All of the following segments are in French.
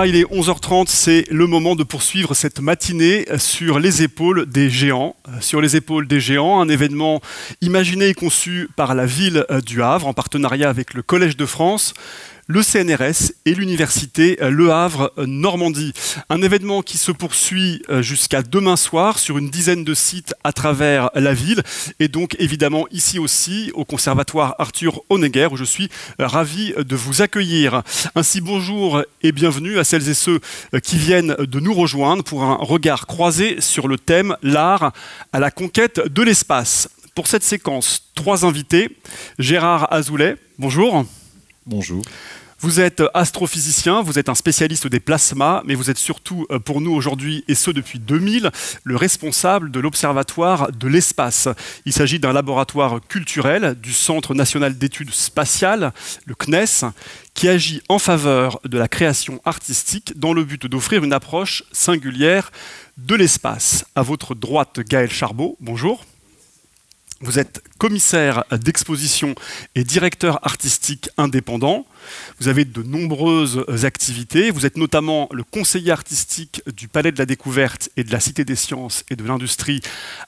Voilà, il est 11h30, c'est le moment de poursuivre cette matinée sur les épaules des géants. Sur les épaules des géants, un événement imaginé et conçu par la ville du Havre en partenariat avec le Collège de France, le CNRS et l'université Le Havre Normandie. Un événement qui se poursuit jusqu'à demain soir sur une dizaine de sites à travers la ville et donc évidemment ici aussi au Conservatoire Arthur Honegger où je suis ravi de vous accueillir. Ainsi bonjour et bienvenue à celles et ceux qui viennent de nous rejoindre pour un regard croisé sur le thème « L'art à la conquête de l'espace ». Pour cette séquence, 3 invités. Gérard Azoulay, bonjour. Bonjour. Vous êtes astrophysicien, vous êtes un spécialiste des plasmas, mais vous êtes surtout, pour nous aujourd'hui, et ce depuis 2000, le responsable de l'Observatoire de l'espace. Il s'agit d'un laboratoire culturel du Centre national d'études spatiales, le CNES, qui agit en faveur de la création artistique dans le but d'offrir une approche singulière de l'espace. À votre droite, Gaël Charbot, bonjour. Vous êtes commissaire d'exposition et directeur artistique indépendant. Vous avez de nombreuses activités. Vous êtes notamment le conseiller artistique du Palais de la Découverte et de la Cité des Sciences et de l'Industrie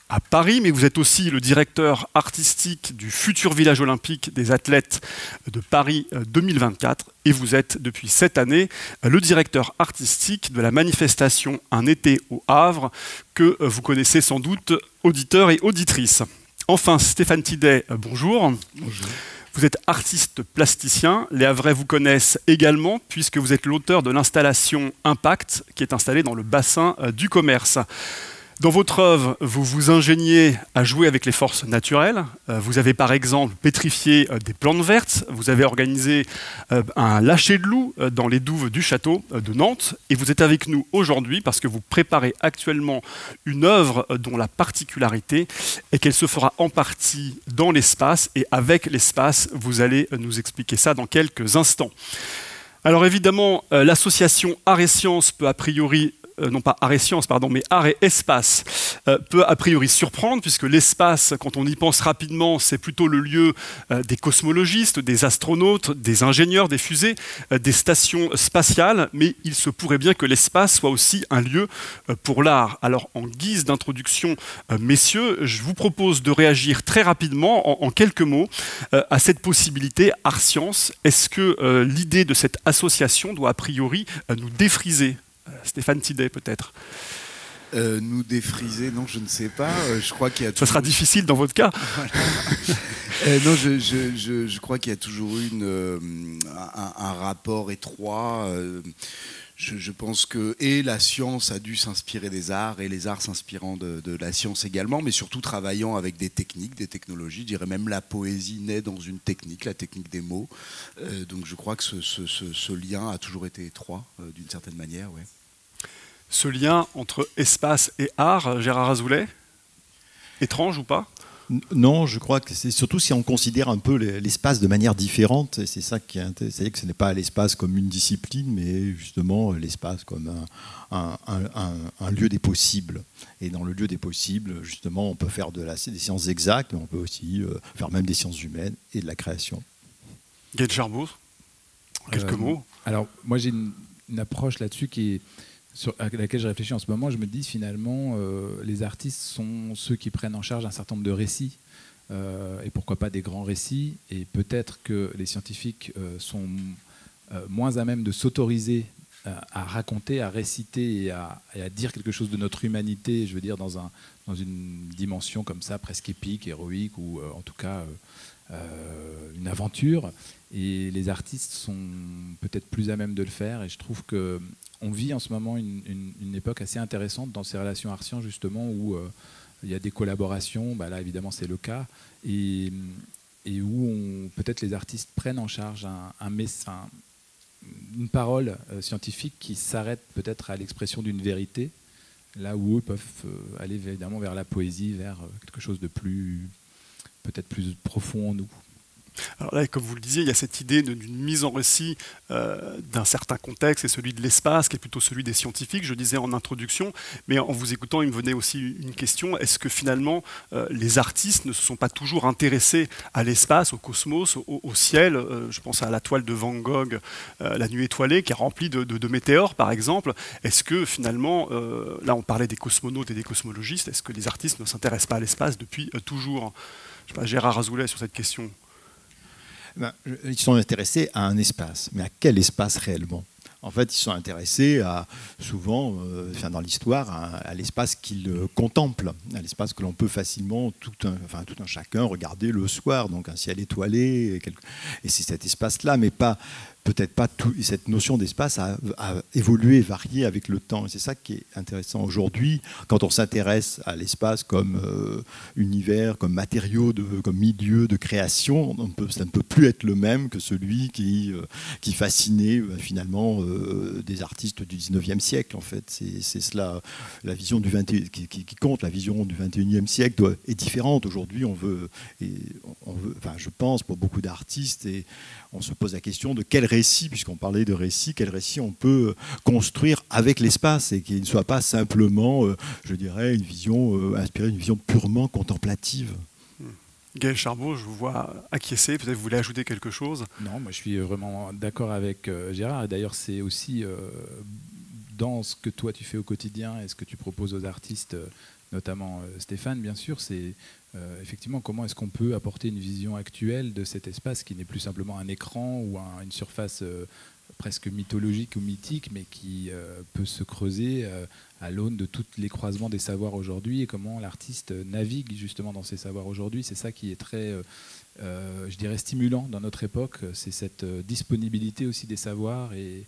à Paris, mais vous êtes aussi le directeur artistique du futur village olympique des athlètes de Paris 2024. Et vous êtes depuis cette année le directeur artistique de la manifestation Un été au Havre, que vous connaissez sans doute, auditeurs et auditrices. Enfin, Stéphane Tidet, bonjour. Bonjour. Vous êtes artiste plasticien. Les Havrais vous connaissent également puisque vous êtes l'auteur de l'installation Impact qui est installée dans le bassin du commerce. Dans votre œuvre, vous vous ingéniez à jouer avec les forces naturelles. Vous avez par exemple pétrifié des plantes vertes. Vous avez organisé un lâcher de loup dans les douves du château de Nantes. Et vous êtes avec nous aujourd'hui parce que vous préparez actuellement une œuvre dont la particularité est qu'elle se fera en partie dans l'espace. Et avec l'espace, vous allez nous expliquer ça dans quelques instants. Alors évidemment, l'association Art et Sciences peut a priori non pas art et sciences, pardon, mais art et espace, peut a priori surprendre, puisque l'espace, quand on y pense rapidement, c'est plutôt le lieu des cosmologistes, des astronautes, des ingénieurs, des fusées, des stations spatiales, mais il se pourrait bien que l'espace soit aussi un lieu pour l'art. Alors, en guise d'introduction, messieurs, je vous propose de réagir très rapidement, en quelques mots, à cette possibilité art-science. Est-ce que l'idée de cette association doit a priori nous défriser ? Stéphane Tidet, peut-être. Nous défriser, non, je ne sais pas. Je crois qu'il y a Ça sera difficile dans votre cas. Voilà. Non, je crois qu'il y a toujours eu un rapport étroit. Je pense que la science a dû s'inspirer des arts et les arts s'inspirant de la science également, mais surtout travaillant avec des techniques, des technologies. Je dirais même la poésie naît dans une technique, la technique des mots. Donc je crois que ce lien a toujours été étroit d'une certaine manière. Ouais. Ce lien entre espace et art, Gérard Azoulay, étrange ou pas ? Non, je crois que c'est surtout si on considère un peu l'espace de manière différente, et c'est ça qui est intéressant, c'est-à-dire que ce n'est pas l'espace comme une discipline, mais justement l'espace comme un lieu des possibles. Et dans le lieu des possibles, justement, on peut faire des sciences exactes, mais on peut aussi faire même des sciences humaines et de la création. Gaël Charbot, quelques mots. Alors, moi j'ai une approche là-dessus à laquelle je réfléchis en ce moment. Je me dis finalement, les artistes sont ceux qui prennent en charge un certain nombre de récits, et pourquoi pas des grands récits, et peut-être que les scientifiques sont moins à même de s'autoriser à raconter, à réciter et à dire quelque chose de notre humanité, je veux dire dans une dimension comme ça, presque épique, héroïque, ou en tout cas une aventure. Et les artistes sont peut-être plus à même de le faire, et je trouve qu'on vit en ce moment une époque assez intéressante dans ces relations art-sciences, justement, où il y a des collaborations, là évidemment c'est le cas, et où peut-être les artistes prennent en charge une parole scientifique qui s'arrête peut-être à l'expression d'une vérité, là où eux peuvent aller évidemment vers la poésie, vers quelque chose de peut-être plus profond en nous. Alors là, comme vous le disiez, il y a cette idée d'une mise en récit d'un certain contexte, c'est celui de l'espace, qui est plutôt celui des scientifiques, je disais en introduction, mais en vous écoutant, il me venait aussi une question, est-ce que finalement les artistes ne se sont pas toujours intéressés à l'espace, au cosmos, au ciel? Je pense à la toile de Van Gogh, La nuit étoilée, qui est remplie de météores, par exemple. Est-ce que finalement, là on parlait des cosmonautes et des cosmologistes, est-ce que les artistes ne s'intéressent pas à l'espace depuis toujours? Je sais pas, Gérard Azoulay sur cette question. Ils sont intéressés à un espace, mais à quel espace réellement? En fait, ils sont intéressés souvent, dans l'histoire, à l'espace qu'ils contemplent, à l'espace que l'on peut facilement, tout un chacun, regarder le soir, donc un ciel étoilé, et c'est cet espace-là, mais peut-être pas tout. Cette notion d'espace a évolué, varié avec le temps. Et c'est ça qui est intéressant aujourd'hui, quand on s'intéresse à l'espace comme univers, comme matériau, comme milieu de création, ça ne peut plus être le même que celui qui fascinait finalement des artistes du 19e siècle. En fait, c'est cela, la vision du 21 qui compte. La vision du 21e siècle est différente. Aujourd'hui, on veut, je pense, pour beaucoup d'artistes, et on se pose la question de quel récit, puisqu'on parlait de récit, quel récit on peut construire avec l'espace et qu'il ne soit pas simplement, je dirais, une vision inspirée d'une vision purement contemplative. Gaël Charbot, je vous vois acquiescer, peut-être vous voulez ajouter quelque chose? Non, moi je suis vraiment d'accord avec Gérard, et d'ailleurs c'est aussi dans ce que toi tu fais au quotidien et ce que tu proposes aux artistes, notamment Stéphane bien sûr, c'est effectivement comment est-ce qu'on peut apporter une vision actuelle de cet espace qui n'est plus simplement un écran ou une surface presque mythologique ou mythique, mais qui peut se creuser à l'aune de tous les croisements des savoirs aujourd'hui, et comment l'artiste navigue justement dans ces savoirs aujourd'hui. C'est ça qui est très, je dirais, stimulant dans notre époque, c'est cette disponibilité aussi des savoirs, et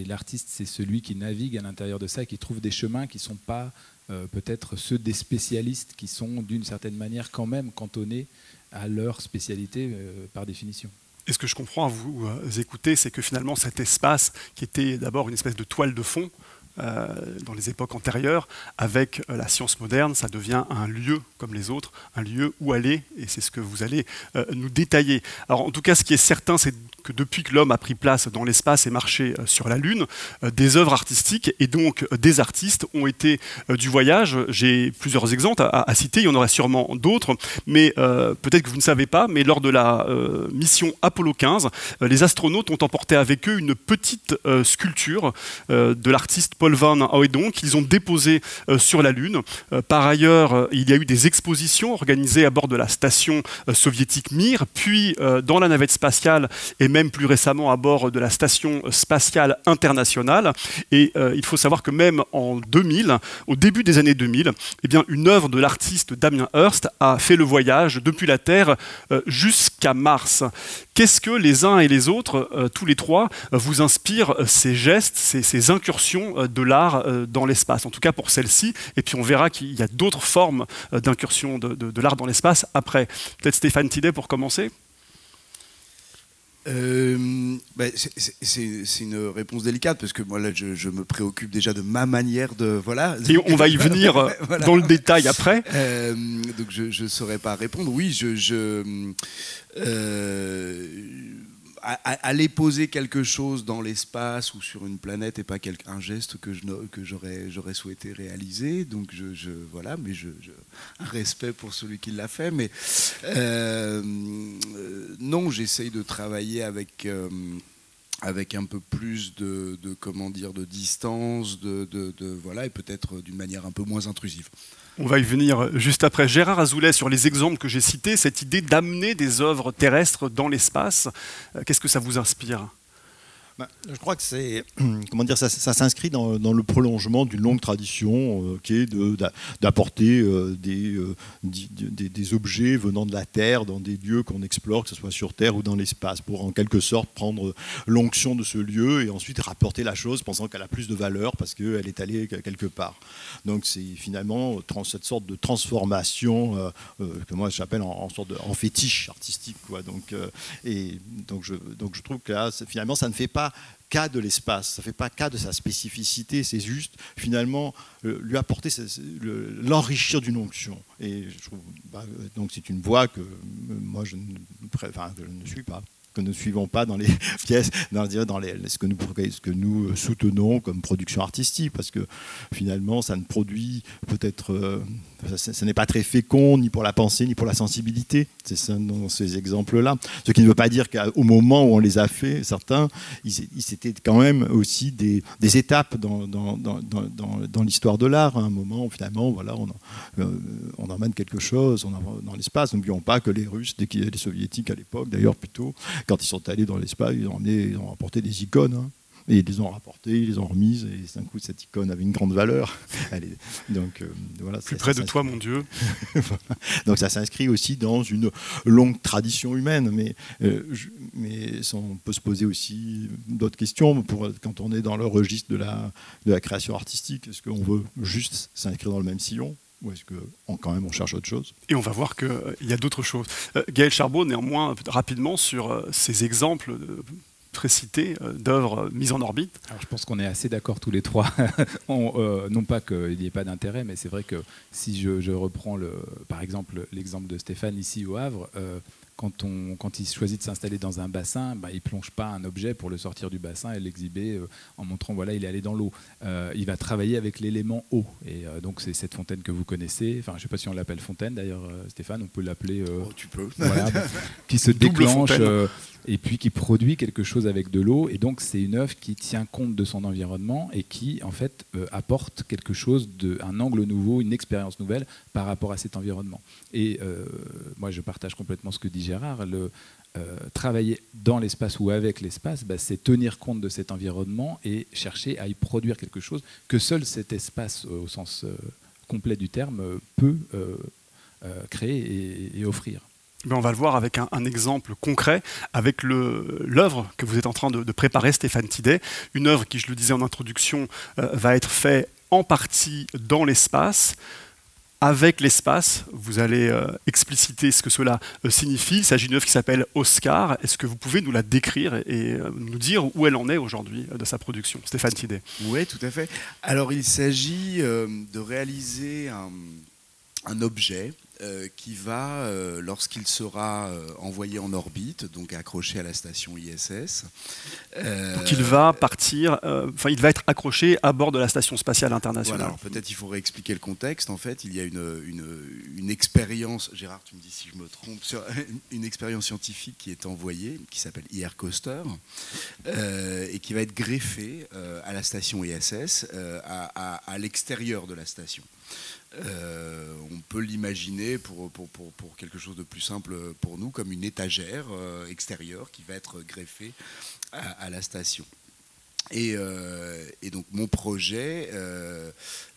l'artiste, c'est celui qui navigue à l'intérieur de ça et qui trouve des chemins qui ne sont pas peut-être ceux des spécialistes, qui sont d'une certaine manière quand même cantonnés à leur spécialité par définition. Et ce que je comprends à vous écouter, c'est que finalement cet espace, qui était d'abord une espèce de toile de fond dans les époques antérieures, avec la science moderne, ça devient un lieu comme les autres, un lieu où aller, et c'est ce que vous allez nous détailler. Alors en tout cas, ce qui est certain, c'est que depuis que l'homme a pris place dans l'espace et marché sur la Lune, des œuvres artistiques et donc des artistes ont été du voyage. J'ai plusieurs exemples à citer, il y en aurait sûrement d'autres, mais peut-être que vous ne savez pas, mais lors de la mission Apollo 15, les astronautes ont emporté avec eux une petite sculpture de l'artiste Paul van Hooydonk qu'ils ont déposée sur la Lune. Par ailleurs, il y a eu des expositions organisées à bord de la station soviétique Mir, puis dans la navette spatiale et même plus récemment à bord de la station spatiale internationale. Et il faut savoir que même en 2000, au début des années 2000, eh bien, une œuvre de l'artiste Damien Hirst a fait le voyage depuis la Terre jusqu'à Mars. Qu'est-ce que les uns et les autres, tous les trois, vous inspirent ces gestes, ces incursions de l'art dans l'espace, en tout cas pour celle-ci, et puis on verra qu'il y a d'autres formes d'incursion de l'art dans l'espace après. Peut-être Stéphane Tidet pour commencer. C'est une réponse délicate parce que moi là je me préoccupe déjà de ma manière de voilà. Et on va y venir voilà. Dans le détail après. Donc je saurais pas répondre. Oui, aller poser quelque chose dans l'espace ou sur une planète n'est pas un geste que j'aurais souhaité réaliser. Donc voilà, mais un respect pour celui qui l'a fait. Mais non, j'essaye de travailler avec un peu plus de distance, voilà, et peut-être d'une manière un peu moins intrusive. On va y venir juste après. Gérard Azoulay, sur les exemples que j'ai cités, cette idée d'amener des œuvres terrestres dans l'espace, qu'est-ce que ça vous inspire ? Je crois que c'est, ça s'inscrit dans le prolongement d'une longue tradition qui est d'apporter des objets venant de la Terre dans des lieux qu'on explore, que ce soit sur Terre ou dans l'espace, pour en quelque sorte prendre l'onction de ce lieu et ensuite rapporter la chose pensant qu'elle a plus de valeur parce qu'elle est allée quelque part. Donc c'est finalement cette sorte de transformation que moi j'appelle en fétiche artistique, quoi. Donc je trouve que là, finalement ça ne fait pas pas cas de l'espace, ça ne fait pas cas de sa spécificité, c'est juste finalement lui apporter, l'enrichir d'une onction. Et je trouve, donc c'est une voie que moi je ne suis pas, que nous ne suivons pas dans les pièces, ce que nous soutenons comme production artistique, parce que finalement ça ne produit peut-être, ça n'est pas très fécond ni pour la pensée ni pour la sensibilité. C'est ça dans ces exemples-là. Ce qui ne veut pas dire qu'au moment où on les a fait, certains, c'était quand même aussi des étapes dans l'histoire de l'art. À un moment où finalement, voilà, on emmène quelque chose dans l'espace. N'oublions pas que les Russes, les Soviétiques à l'époque, d'ailleurs plutôt, quand ils sont allés dans l'espace, ils ont apporté des icônes. Hein. Et ils les ont rapportées, ils les ont remises, et d'un coup, cette icône avait une grande valeur. Donc, voilà, plus près de toi, mon Dieu. Donc ça s'inscrit aussi dans une longue tradition humaine, mais on peut se poser aussi d'autres questions quand on est dans le registre de la création artistique. Est-ce qu'on veut juste s'inscrire dans le même sillon ? Ou est-ce quand même on cherche autre chose ? Et on va voir qu'il y a d'autres choses. Gaël Charbot, néanmoins, rapidement sur ces exemples précités d'œuvres mises en orbite. Alors, je pense qu'on est assez d'accord tous les trois. Non pas qu'il n'y ait pas d'intérêt, mais c'est vrai que si je reprends par exemple l'exemple de Stéphane ici au Havre, quand il choisit de s'installer dans un bassin, il ne plonge pas un objet pour le sortir du bassin et l'exhiber en montrant voilà, il est allé dans l'eau. Il va travailler avec l'élément eau. Et donc c'est cette fontaine que vous connaissez. Enfin, je ne sais pas si on l'appelle fontaine d'ailleurs, Stéphane, on peut l'appeler. Tu peux. Voilà, qui se déclenche et puis qui produit quelque chose avec de l'eau. Et donc c'est une œuvre qui tient compte de son environnement et qui en fait apporte quelque chose, un angle nouveau, une expérience nouvelle par rapport à cet environnement. Et moi je partage complètement ce que dit Gérard. Travailler dans l'espace ou avec l'espace, c'est tenir compte de cet environnement et chercher à y produire quelque chose que seul cet espace, au sens complet du terme, peut créer et offrir. On va le voir avec un exemple concret, avec l'œuvre que vous êtes en train de préparer, Stéphane Tidet. Une œuvre qui, je le disais en introduction, va être faite en partie dans l'espace. Avec l'espace, vous allez expliciter ce que cela signifie. Il s'agit d'une œuvre qui s'appelle Oscar. Est-ce que vous pouvez nous la décrire et nous dire où elle en est aujourd'hui de sa production, Stéphane Tidet? Oui, tout à fait. Alors, il s'agit de réaliser un objet qui va, lorsqu'il sera envoyé en orbite, donc accroché à la station ISS. Donc il va partir, il va être accroché à bord de la station spatiale internationale. Voilà, peut-être il faudrait expliquer le contexte. En fait, il y a une expérience, Gérard, tu me dis si je me trompe, sur une expérience scientifique qui est envoyée, qui s'appelle IR Coaster, et qui va être greffée à la station ISS, à l'extérieur de la station. On peut l'imaginer pour quelque chose de plus simple pour nous comme une étagère extérieure qui va être greffée à la station. Et donc mon projet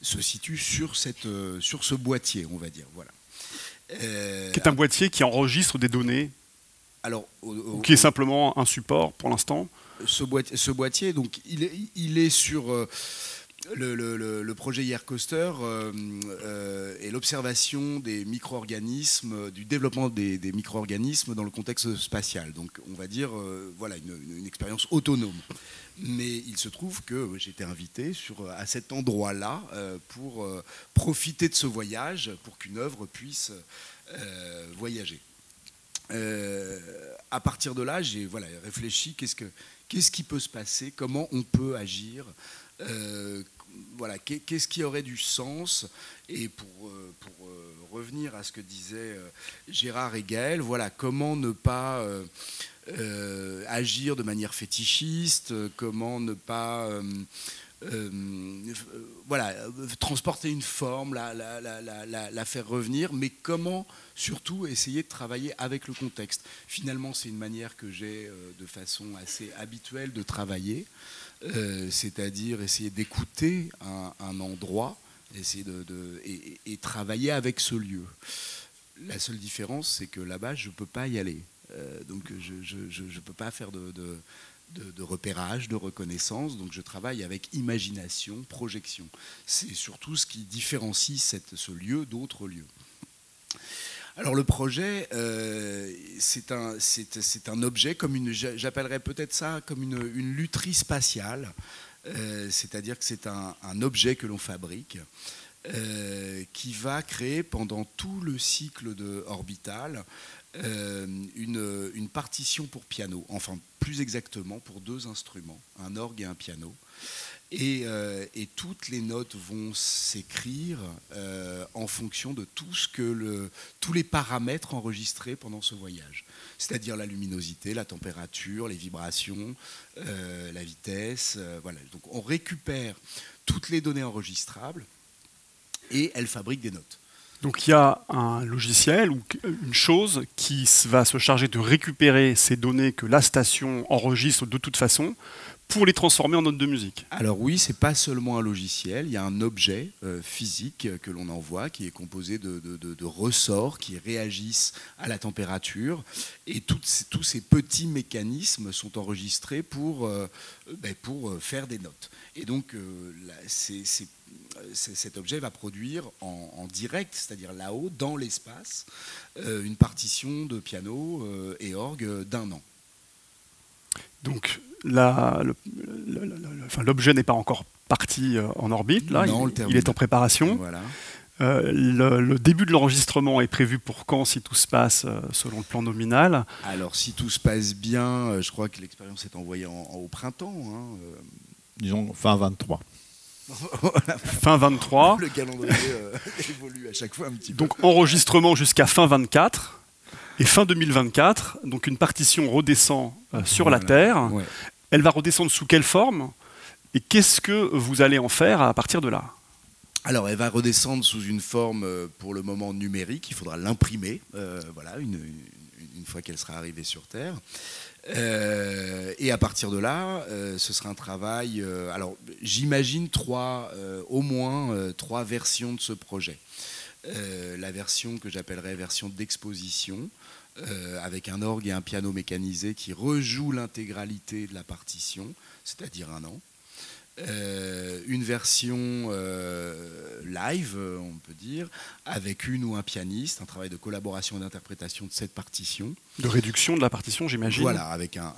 se situe sur ce boîtier, on va dire. Voilà. Qui est un boîtier qui enregistre des données. Alors, qui est simplement un support pour l'instant. Ce boîtier, donc il est sur le projet IR Coaster et l'observation des micro-organismes, du développement des micro-organismes dans le contexte spatial. Donc on va dire voilà, une expérience autonome. Mais il se trouve que j'ai été invité à cet endroit-là pour profiter de ce voyage, pour qu'une œuvre puisse voyager. À partir de là, j'ai réfléchi, qu'est-ce qui peut se passer, comment on peut agir, qu'est-ce qui aurait du sens. Et pour revenir à ce que disaient Gérard et Gaël, comment ne pas agir de manière fétichiste, comment ne pas transporter une forme, la faire revenir, mais comment surtout essayer de travailler avec le contexte. Finalement, c'est une manière que j'ai de façon assez habituelle de travailler, c'est-à-dire essayer d'écouter un endroit, essayer et travailler avec ce lieu. La seule différence, c'est que là-bas, je ne peux pas y aller. Donc je ne peux pas faire de repérage, de reconnaissance, donc je travaille avec imagination, projection. C'est surtout ce qui différencie ce lieu d'autres lieux. Alors le projet, c'est un objet, j'appellerais peut-être ça comme une lutherie spatiale, c'est-à-dire que c'est un objet que l'on fabrique qui va créer pendant tout le cycle orbital une partition pour piano, enfin plus exactement pour 2 instruments, un orgue et un piano. Et toutes les notes vont s'écrire en fonction de tous les paramètres enregistrés pendant ce voyage. C'est-à-dire la luminosité, la température, les vibrations, la vitesse. Voilà. Donc on récupère toutes les données enregistrables et elle fabrique des notes. Donc il y a un logiciel ou une chose qui va se charger de récupérer ces données que la station enregistre de toute façon pour les transformer en notes de musique. Alors oui, c'est pas seulement un logiciel, il y a un objet physique que l'on envoie qui est composé de ressorts qui réagissent à la température et tous ces petits mécanismes sont enregistrés pour faire des notes. Et donc cet objet va produire en direct, c'est-à-dire là-haut, dans l'espace, une partition de piano et orgue d'1 an. Donc l'objet n'est pas encore parti en orbite, là, non, il est en préparation. Voilà. Le début de l'enregistrement est prévu pour quand, si tout se passe selon le plan nominal? Alors si tout se passe bien, je crois que l'expérience est envoyée au printemps. Disons fin 23. Fin 23. Le calendrier évolue à chaque fois un petit peu. Donc enregistrement jusqu'à fin 24. Et fin 2024, donc une partition redescend sur la Terre. Ouais. Elle va redescendre sous quelle forme? Et qu'est-ce que vous allez en faire à partir de là? Alors, elle va redescendre sous une forme, pour le moment, numérique. Il faudra l'imprimer, voilà, une fois qu'elle sera arrivée sur Terre. Et à partir de là, ce sera un travail... alors, j'imagine au moins 3 versions de ce projet. La version que j'appellerais version d'exposition, avec un orgue et un piano mécanisé qui rejoue l'intégralité de la partition, c'est-à-dire 1 an. Une version live, on peut dire, avec une ou un pianiste, un travail de collaboration et d'interprétation de cette partition. De réduction de la partition, j'imagine. Voilà, avec un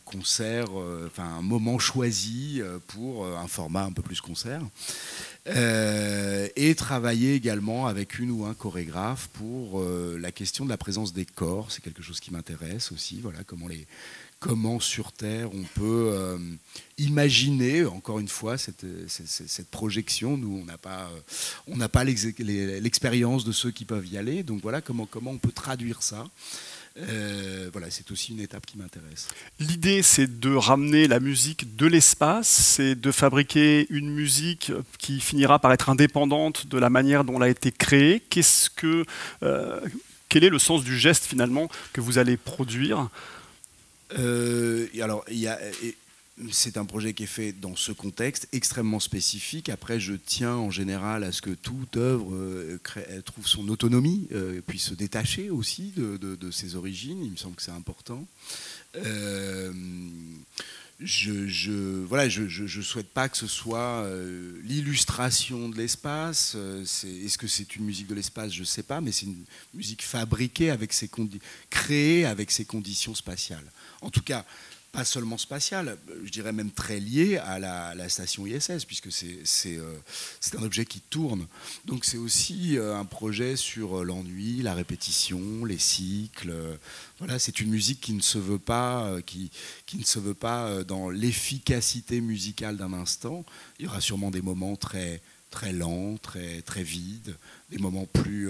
concert, un moment choisi pour un format un peu plus concert. Et travailler également avec une ou un chorégraphe pour la question de la présence des corps. C'est quelque chose qui m'intéresse aussi. Voilà, comment sur Terre on peut imaginer, encore une fois, cette projection. Nous, on n'a pas l'expérience de ceux qui peuvent y aller. Donc voilà, comment on peut traduire ça. Voilà, c'est aussi une étape qui m'intéresse. L'idée, c'est de ramener la musique de l'espace, c'est de fabriquer une musique qui finira par être indépendante de la manière dont elle a été créée. Quel est le sens du geste, finalement, que vous allez produire? Alors, c'est un projet qui est fait dans ce contexte extrêmement spécifique. Après, je tiens en général à ce que toute œuvre trouve son autonomie, puisse se détacher aussi de ses origines. Il me semble que c'est important. Je souhaite pas que ce soit l'illustration de l'espace. Est-ce que c'est une musique de l'espace? Je sais pas, mais c'est une musique fabriquée créée avec ses conditions spatiales. En tout cas, pas seulement spatiale, je dirais même très liée à la station ISS, puisque c'est un objet qui tourne. Donc c'est aussi un projet sur l'ennui, la répétition, les cycles. Voilà, c'est une musique qui ne se veut pas, qui ne se veut pas dans l'efficacité musicale d'un instant. Il y aura sûrement des moments très, très lents, très, très vides, des moments plus...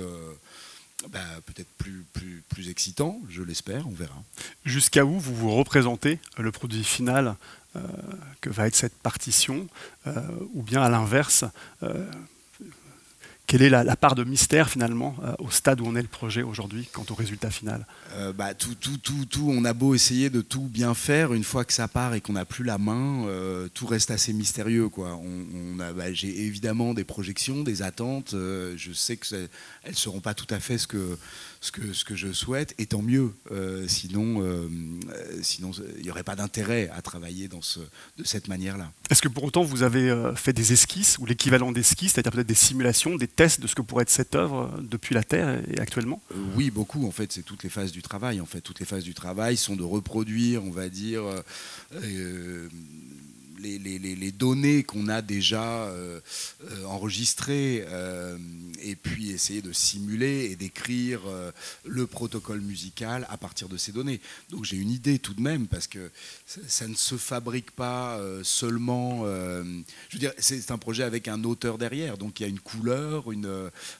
peut-être plus excitant, je l'espère, on verra. Jusqu'à où vous représentez le produit final que va être cette partition, ou bien à l'inverse, quelle est la part de mystère finalement au stade où on est le projet aujourd'hui quant au résultat final? On a beau essayer de tout bien faire, une fois que ça part et qu'on n'a plus la main, tout reste assez mystérieux, quoi. J'ai évidemment des projections, des attentes. Je sais qu'elles ne seront pas tout à fait ce que je souhaite, et tant mieux. Sinon, il n'y aurait pas d'intérêt à travailler de cette manière-là. Est-ce que pour autant vous avez fait des esquisses, ou l'équivalent d'esquisses, c'est-à-dire peut-être des simulations, des tests de ce que pourrait être cette œuvre depuis la Terre et actuellement? Oui, beaucoup. En fait, c'est toutes les phases du travail. En fait, toutes les phases du travail sont de reproduire, on va dire, les données qu'on a déjà enregistrées et puis essayer de simuler et d'écrire le protocole musical à partir de ces données. Donc j'ai une idée tout de même, parce que ça ne se fabrique pas seulement... je veux dire, c'est un projet avec un auteur derrière, donc il y a une couleur,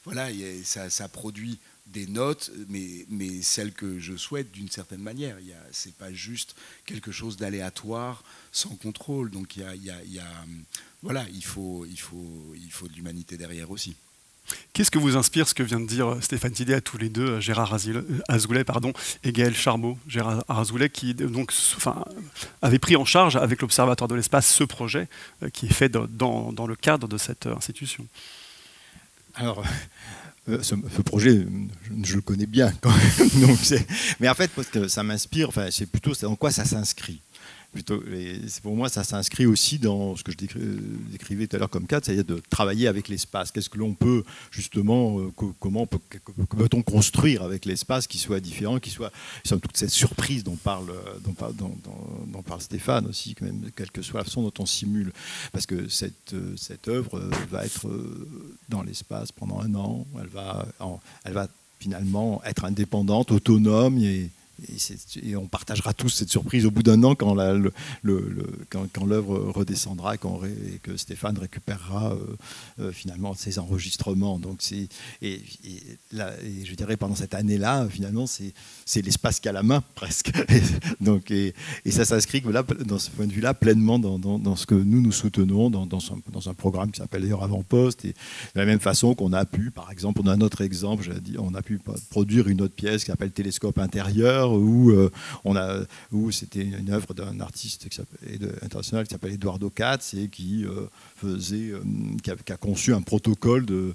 voilà, ça produit des notes, mais celles que je souhaite d'une certaine manière. C'est pas juste quelque chose d'aléatoire, sans contrôle. Donc voilà, il faut de l'humanité derrière aussi. Qu'est-ce que vous inspire ce que vient de dire Stéphane Tidé à tous les deux, Gérard Azoulay et Gaël Charbot? Gérard Azoulay qui donc, avait pris en charge avec l'Observatoire de l'espace ce projet qui est fait dans le cadre de cette institution. Alors, ce projet, je le connais bien quand même. Donc mais en fait, parce que ça m'inspire, c'est plutôt dans quoi ça s'inscrit. Pour moi, ça s'inscrit aussi dans ce que je décrivais tout à l'heure comme cadre, c'est-à-dire de travailler avec l'espace. Qu'est-ce que l'on peut, justement, comment peut-on construire avec l'espace qui soit différent, qui soit toute cette surprise dont parle Stéphane aussi, même, quelle que soit la façon dont on simule. Parce que cette œuvre va être dans l'espace pendant 1 an, elle va finalement être indépendante, autonome, et on partagera tous cette surprise au bout d'1 an quand l'œuvre redescendra et que Stéphane récupérera finalement ses enregistrements. Donc je dirais pendant cette année-là, finalement, c'est l'espace qu'à la main presque. Donc, et ça s'inscrit là, dans ce point de vue-là pleinement dans ce que nous soutenons dans un programme qui s'appelle d'ailleurs Avant-Poste. Et de la même façon qu'on a pu, par exemple, on a un autre exemple, on a pu produire une autre pièce qui s'appelle Télescope intérieur, où c'était une œuvre d'un artiste international qui s'appelle Eduardo Katz et qui a conçu un protocole de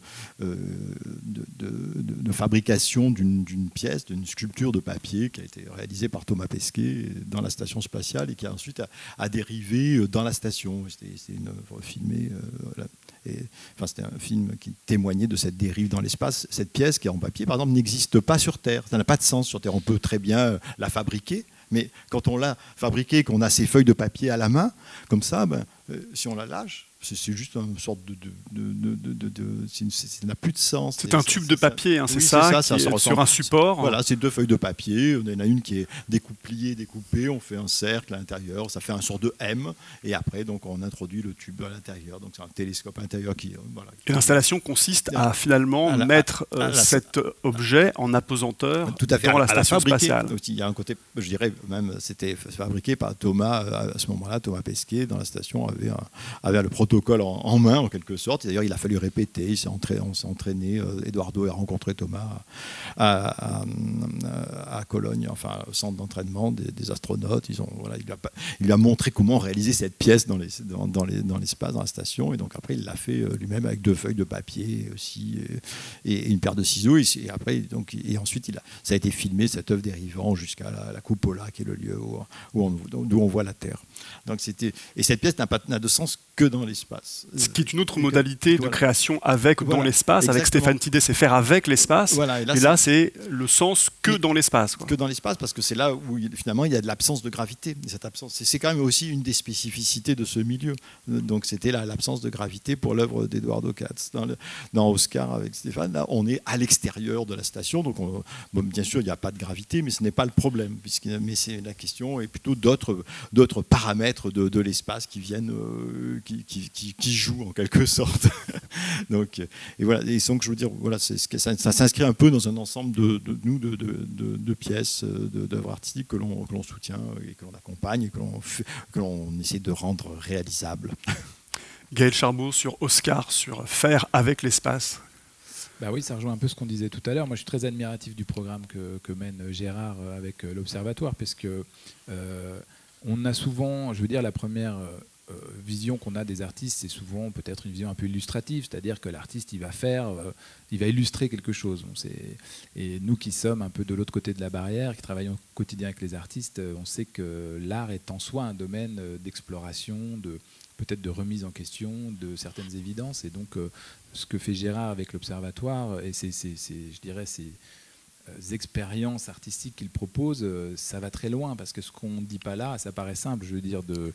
fabrication d'une pièce, d'une sculpture de papier qui a été réalisée par Thomas Pesquet dans la station spatiale et qui a ensuite a dérivé dans la station. C'était une œuvre filmée. C'était un film qui témoignait de cette dérive dans l'espace. Cette pièce qui est en papier, par exemple, n'existe pas sur Terre. Ça n'a pas de sens sur Terre. On peut très bien la fabriquer, mais quand on l'a fabriquée, qu'on a ces feuilles de papier à la main, comme ça, si on la lâche, c'est juste une sorte ça n'a plus de sens. C'est un tube de papier, c'est ça, sur un support. Voilà, c'est 2 feuilles de papier. On en a une qui est découpée, on fait un cercle à l'intérieur, ça fait un sort de M, et après, donc, on introduit le tube à l'intérieur. Donc, c'est un télescope intérieur qui... Et l'installation consiste à finalement mettre cet objet en apesanteur dans la station spatiale. Il y a un côté, je dirais même, c'était fabriqué par Thomas, à ce moment-là, Thomas Pesquet, dans la station, avait le protocole en main, en quelque sorte. D'ailleurs, il a fallu répéter, on s'est entraîné. Eduardo a rencontré Thomas à Cologne, au centre d'entraînement des astronautes. Il lui a montré comment réaliser cette pièce dans l'espace, dans la station. Et donc après, il l'a fait lui-même avec 2 feuilles de papier aussi et une paire de ciseaux. Et ensuite, ça a été filmé, cette œuvre dérivant jusqu'à la Cupola, qui est le lieu d'où on voit la Terre. Donc et cette pièce n'a de sens que dans l'espace. Ce qui est une autre modalité de création dans l'espace. Avec Stéphane Tidé, c'est faire avec l'espace. Voilà, et là, c'est le sens que dans l'espace. Que dans l'espace, parce que c'est là où finalement il y a de l'absence de gravité. Et cette absence, c'est quand même aussi une des spécificités de ce milieu. Donc c'était l'absence de gravité pour l'œuvre d'Eduardo Katz. Dans Oscar avec Stéphane, là, on est à l'extérieur de la station. Donc bien sûr, il n'y a pas de gravité, mais ce n'est pas le problème. Mais c'est la question et plutôt d'autres paramètres de l'espace qui viennent, qui jouent en quelque sorte. Donc, et voilà. Et donc je veux dire, voilà, ça s'inscrit un peu dans un ensemble de pièces, d'œuvres artistiques que l'on soutient et que l'on accompagne et que l'on essaie de rendre réalisables. Gaël Charbot sur Oscar, sur faire avec l'espace. Oui, ça rejoint un peu ce qu'on disait tout à l'heure. Moi, je suis très admiratif du programme que mène Gérard avec l'Observatoire, parce que on a souvent, je veux dire, la première vision qu'on a des artistes, c'est souvent peut-être une vision un peu illustrative, c'est-à-dire que l'artiste, il va illustrer quelque chose. Et nous qui sommes un peu de l'autre côté de la barrière, qui travaillons au quotidien avec les artistes, on sait que l'art est en soi un domaine d'exploration, peut-être de remise en question de certaines évidences. Et donc, ce que fait Gérard avec l'Observatoire et je dirais, ces expériences artistiques qu'il propose, ça va très loin parce que ce qu'on ne dit pas là, ça paraît simple, je veux dire, de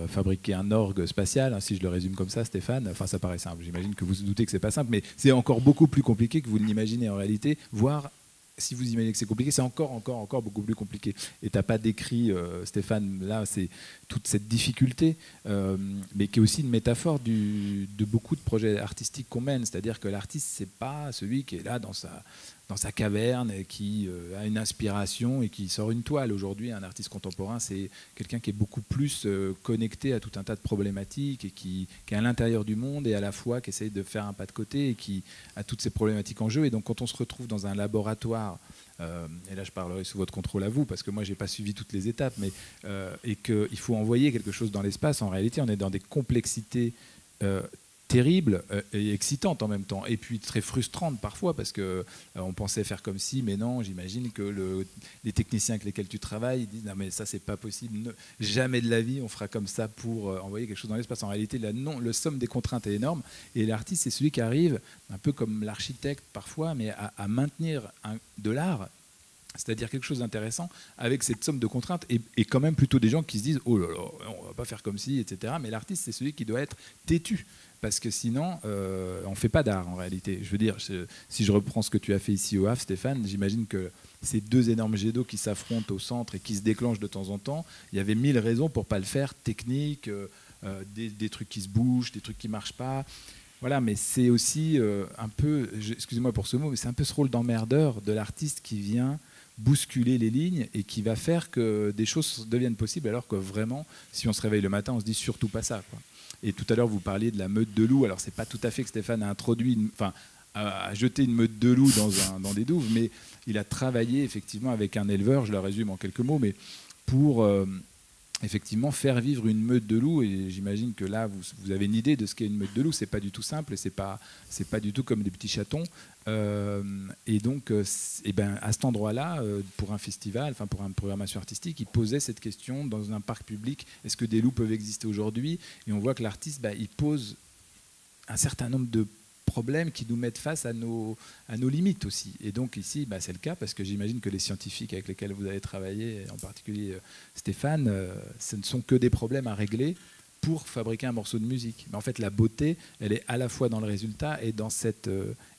fabriquer un orgue spatial, hein, si je le résume comme ça, Stéphane, enfin ça paraît simple, j'imagine que vous vous doutez que c'est pas simple, mais c'est encore beaucoup plus compliqué que vous l'imaginez en réalité, voire si vous imaginez que c'est compliqué, c'est encore beaucoup plus compliqué. Et tu n'as pas décrit, Stéphane, là, c'est toute cette difficulté, mais qui est aussi une métaphore de beaucoup de projets artistiques qu'on mène. C'est-à-dire que l'artiste, c'est pas celui qui est là dans sa caverne et qui a une inspiration et qui sort une toile. Aujourd'hui, un artiste contemporain, c'est quelqu'un qui est beaucoup plus connecté à tout un tas de problématiques et qui est à l'intérieur du monde et à la fois qui essaye de faire un pas de côté et qui a toutes ces problématiques en jeu. Et donc, quand on se retrouve dans un laboratoire, et là je parlerai sous votre contrôle à vous, parce que moi j'ai pas suivi toutes les étapes, mais, et qu'il faut envoyer quelque chose dans l'espace, en réalité on est dans des complexités terribles et excitantes en même temps, et puis très frustrantes parfois, parce que on pensait faire comme si, mais non, j'imagine que les techniciens avec lesquels tu travailles disent non mais ça c'est pas possible, jamais de la vie on fera comme ça pour envoyer quelque chose dans l'espace. En réalité le somme des contraintes est énorme, et l'artiste c'est celui qui arrive, un peu comme l'architecte parfois, mais à maintenir de l'art, c'est-à-dire quelque chose d'intéressant avec cette somme de contraintes, et quand même plutôt des gens qui se disent oh là là, on va pas faire comme si, etc. Mais l'artiste c'est celui qui doit être têtu, parce que sinon on ne fait pas d'art en réalité. Je veux dire, si je reprends ce que tu as fait ici au Havre, Stéphane, j'imagine que ces deux énormes jets d'eau qui s'affrontent au centre et qui se déclenchent de temps en temps, il y avait 1000 raisons pour ne pas le faire, technique, des trucs qui se bougent, des trucs qui ne marchent pas. Voilà, mais c'est aussi un peu, excusez-moi pour ce mot, mais c'est un peu ce rôle d'emmerdeur de l'artiste qui vient bousculer les lignes et qui va faire que des choses deviennent possibles, alors que vraiment, si on se réveille le matin, on se dit surtout pas ça, quoi. Et tout à l'heure, vous parliez de la meute de loups. Alors, c'est pas tout à fait que Stéphane a a jeté une meute de loups dans des douves, mais il a travaillé effectivement avec un éleveur, je le résume en quelques mots, mais pour effectivement faire vivre une meute de loups. Et j'imagine que là, vous avez une idée de ce qu'est une meute de loups. C'est pas du tout simple, et c'est pas du tout comme des petits chatons. Et donc, à cet endroit-là, pour un festival, enfin pour une programmation artistique, il posait cette question dans un parc public. Est-ce que des loups peuvent exister aujourd'hui? Et on voit que l'artiste, il pose un certain nombre de problèmes qui nous mettent face à nos limites aussi. Et donc ici, c'est le cas, parce que j'imagine que les scientifiques avec lesquels vous avez travaillé, en particulier Stéphane, ce ne sont que des problèmes à régler pour fabriquer un morceau de musique. Mais en fait, la beauté, elle est à la fois dans le résultat et dans cette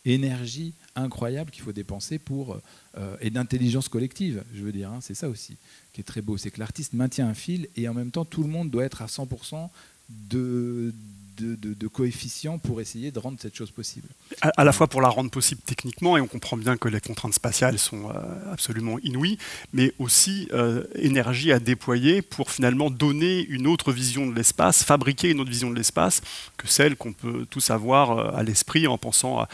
énergie incroyable qu'il faut dépenser et d'intelligence collective, je veux dire. C'est ça aussi qui est très beau. C'est que l'artiste maintient un fil, et en même temps, tout le monde doit être à 100% de coefficients pour essayer de rendre cette chose possible. À la fois pour la rendre possible techniquement, et on comprend bien que les contraintes spatiales sont absolument inouïes, mais aussi énergie à déployer pour finalement donner une autre vision de l'espace, fabriquer une autre vision de l'espace que celle qu'on peut tous avoir à l'esprit en pensant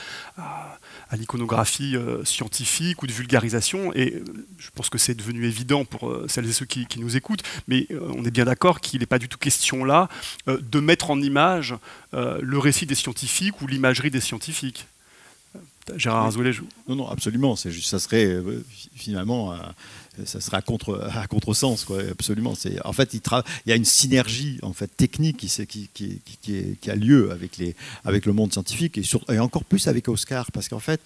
à l'iconographie scientifique ou de vulgarisation. Et je pense que c'est devenu évident pour celles et ceux qui nous écoutent, mais on est bien d'accord qu'il n'est pas du tout question là de mettre en image le récit des scientifiques ou l'imagerie des scientifiques. Gérard Azoulay. Non, absolument. C'est juste, ça serait finalement, ça serait à contresens, quoi. Absolument. En fait, il y a une synergie en fait technique qui a lieu avec le monde scientifique, et encore plus avec Oscar, parce qu'en fait,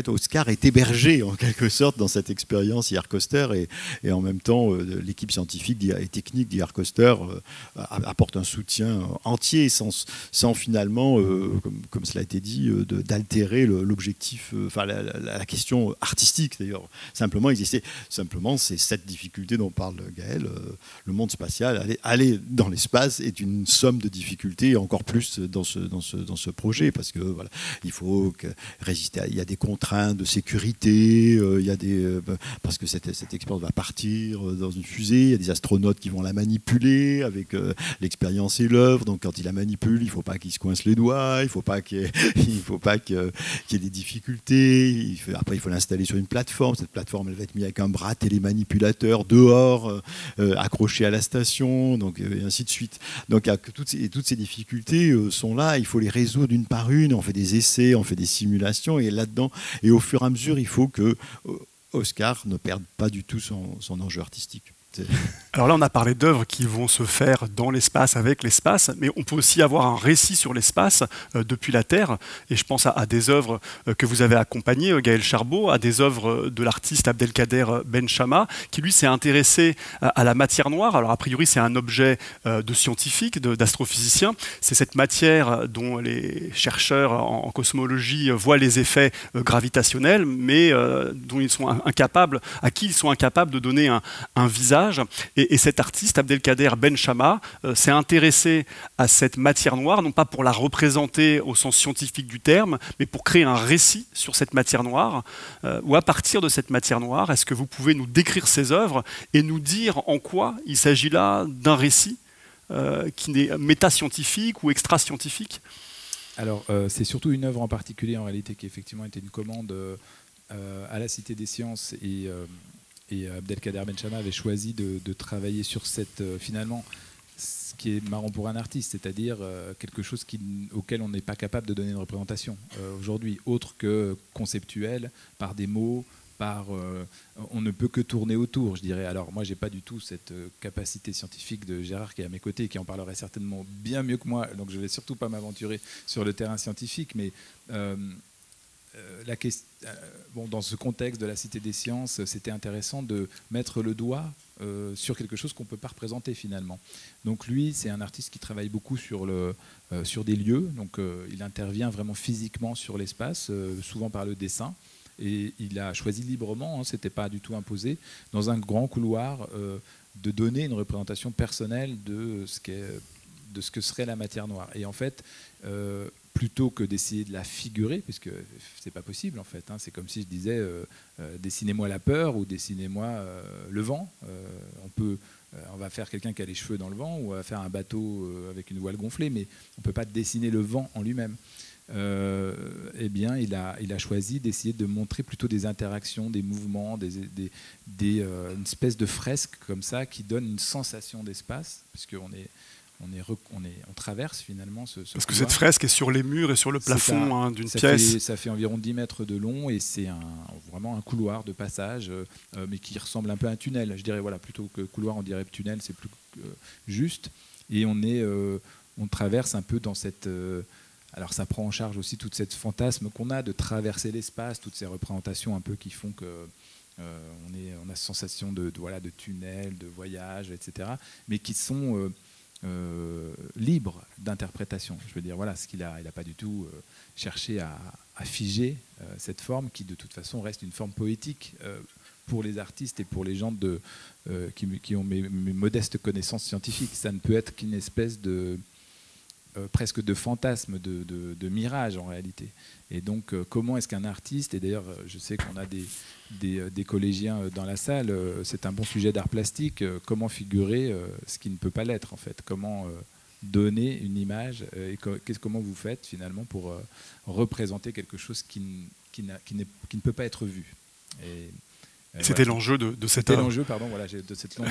Oscar est hébergé en quelque sorte dans cette expérience IARCoster, et en même temps, l'équipe scientifique et technique d'IARCoster apporte un soutien entier, sans finalement, comme cela a été dit, d'altérer l'objectif, la question artistique d'ailleurs. Simplement, c'est cette difficulté dont parle Gaël. Le monde spatial, aller dans l'espace est une somme de difficultés, et encore plus dans ce projet, parce que voilà, il faut résister. Il y a des contraintes de sécurité, parce que cette expérience va partir dans une fusée. Il y a des astronautes qui vont la manipuler avec l'expérience et l'œuvre. Donc quand il la manipule, il ne faut pas qu'il se coince les doigts, il ne faut pas qu'il y ait des difficultés. Après, il faut l'installer sur une plateforme. Cette plateforme, elle va être mise avec un bras télémanipulateur dehors, accroché à la station, donc, et ainsi de suite. Donc toutes ces difficultés sont là. Il faut les résoudre une par une. On fait des essais, on fait des simulations, et là-dedans, et au fur et à mesure, il faut que Oscar ne perde pas du tout son enjeu artistique. Alors là, on a parlé d'œuvres qui vont se faire dans l'espace, avec l'espace, mais on peut aussi avoir un récit sur l'espace depuis la Terre. Et je pense à des œuvres que vous avez accompagnées, Gaël Charbot, à des œuvres de l'artiste Abdelkader Benchama, qui lui s'est intéressé à la matière noire. Alors a priori, c'est un objet de scientifique, d'astrophysicien. C'est cette matière dont les chercheurs en cosmologie voient les effets gravitationnels, mais dont ils sont incapables, à qui ils sont incapables de donner un visage. Et cet artiste, Abdelkader Benchama, s'est intéressé à cette matière noire, non pas pour la représenter au sens scientifique du terme, mais pour créer un récit sur cette matière noire, ou à partir de cette matière noire, est-ce que vous pouvez nous décrire ces œuvres et nous dire en quoi il s'agit là d'un récit qui n'est méta-scientifique ou extra-scientifique? Alors, c'est surtout une œuvre en particulier, en réalité, qui effectivement était une commande à la Cité des Sciences, et Abdelkader Benchama avait choisi de travailler sur cette, finalement, ce qui est marrant pour un artiste, c'est-à-dire quelque chose auquel on n'est pas capable de donner une représentation aujourd'hui, autre que conceptuelle, par des mots, on ne peut que tourner autour, je dirais. Alors moi, j'ai pas du tout cette capacité scientifique de Gérard qui est à mes côtés, qui en parlerait certainement bien mieux que moi, donc je vais surtout pas m'aventurer sur le terrain scientifique, mais dans ce contexte de la Cité des Sciences, c'était intéressant de mettre le doigt sur quelque chose qu'on ne peut pas représenter finalement. Donc lui, c'est un artiste qui travaille beaucoup sur des lieux, donc il intervient vraiment physiquement sur l'espace, souvent par le dessin. Et il a choisi librement, ce n'était pas du tout imposé, dans un grand couloir, de donner une représentation personnelle de ce que serait la matière noire. Et en fait, plutôt que d'essayer de la figurer, puisque c'est pas possible en fait, c'est comme si je disais dessinez-moi la peur ou dessinez-moi le vent. On va faire quelqu'un qui a les cheveux dans le vent, ou on va faire un bateau avec une voile gonflée, mais on ne peut pas dessiner le vent en lui-même. Eh bien, il a choisi d'essayer de montrer plutôt des interactions, des mouvements, une espèce de fresque comme ça qui donne une sensation d'espace, puisqu'on on traverse finalement ce Parce que couloir. cette fresque est sur les murs et sur le plafond d'une pièce. Ça fait environ 10 mètres de long, et c'est vraiment un couloir de passage, mais qui ressemble un peu à un tunnel. Je dirais, voilà, plutôt que couloir, on dirait tunnel, c'est plus juste. Et on traverse un peu dans cette... alors ça prend en charge aussi toute cette fantasme qu'on a de traverser l'espace, toutes ces représentations un peu qui font que on a cette sensation de tunnel, de voyage, etc. Mais qui sont libres d'interprétation. Je veux dire, voilà, il n'a pas du tout cherché à figer cette forme qui de toute façon reste une forme poétique pour les artistes et pour les gens qui ont mes modestes connaissances scientifiques. Ça ne peut être qu'une espèce de presque de fantasme, de mirage en réalité. Et donc comment est-ce qu'un artiste, et d'ailleurs je sais qu'on a des collégiens dans la salle, c'est un bon sujet d'art plastique, comment figurer ce qui ne peut pas l'être en fait, comment donner une image, et comment vous faites finalement pour représenter quelque chose qui ne peut pas être vu. C'était l'enjeu de cette œuvre. C'était l'enjeu, pardon, voilà, de cette longue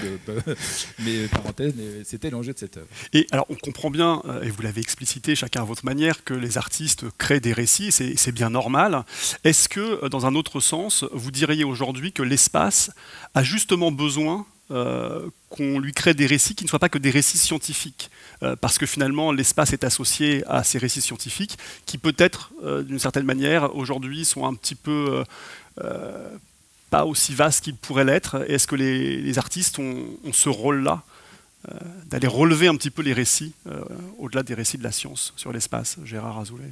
parenthèse, mais c'était l'enjeu de cette œuvre. Et alors, on comprend bien, et vous l'avez explicité chacun à votre manière, que les artistes créent des récits, c'est bien normal. Est-ce que, dans un autre sens, vous diriez aujourd'hui que l'espace a justement besoin qu'on lui crée des récits qui ne soient pas que des récits scientifiques, parce que finalement l'espace est associé à ces récits scientifiques qui peut-être, d'une certaine manière, aujourd'hui sont un petit peu pas aussi vastes qu'ils pourraient l'être. Est-ce que les artistes ont ce rôle-là, d'aller relever un petit peu les récits, au-delà des récits de la science sur l'espace? Gérard Azoulay.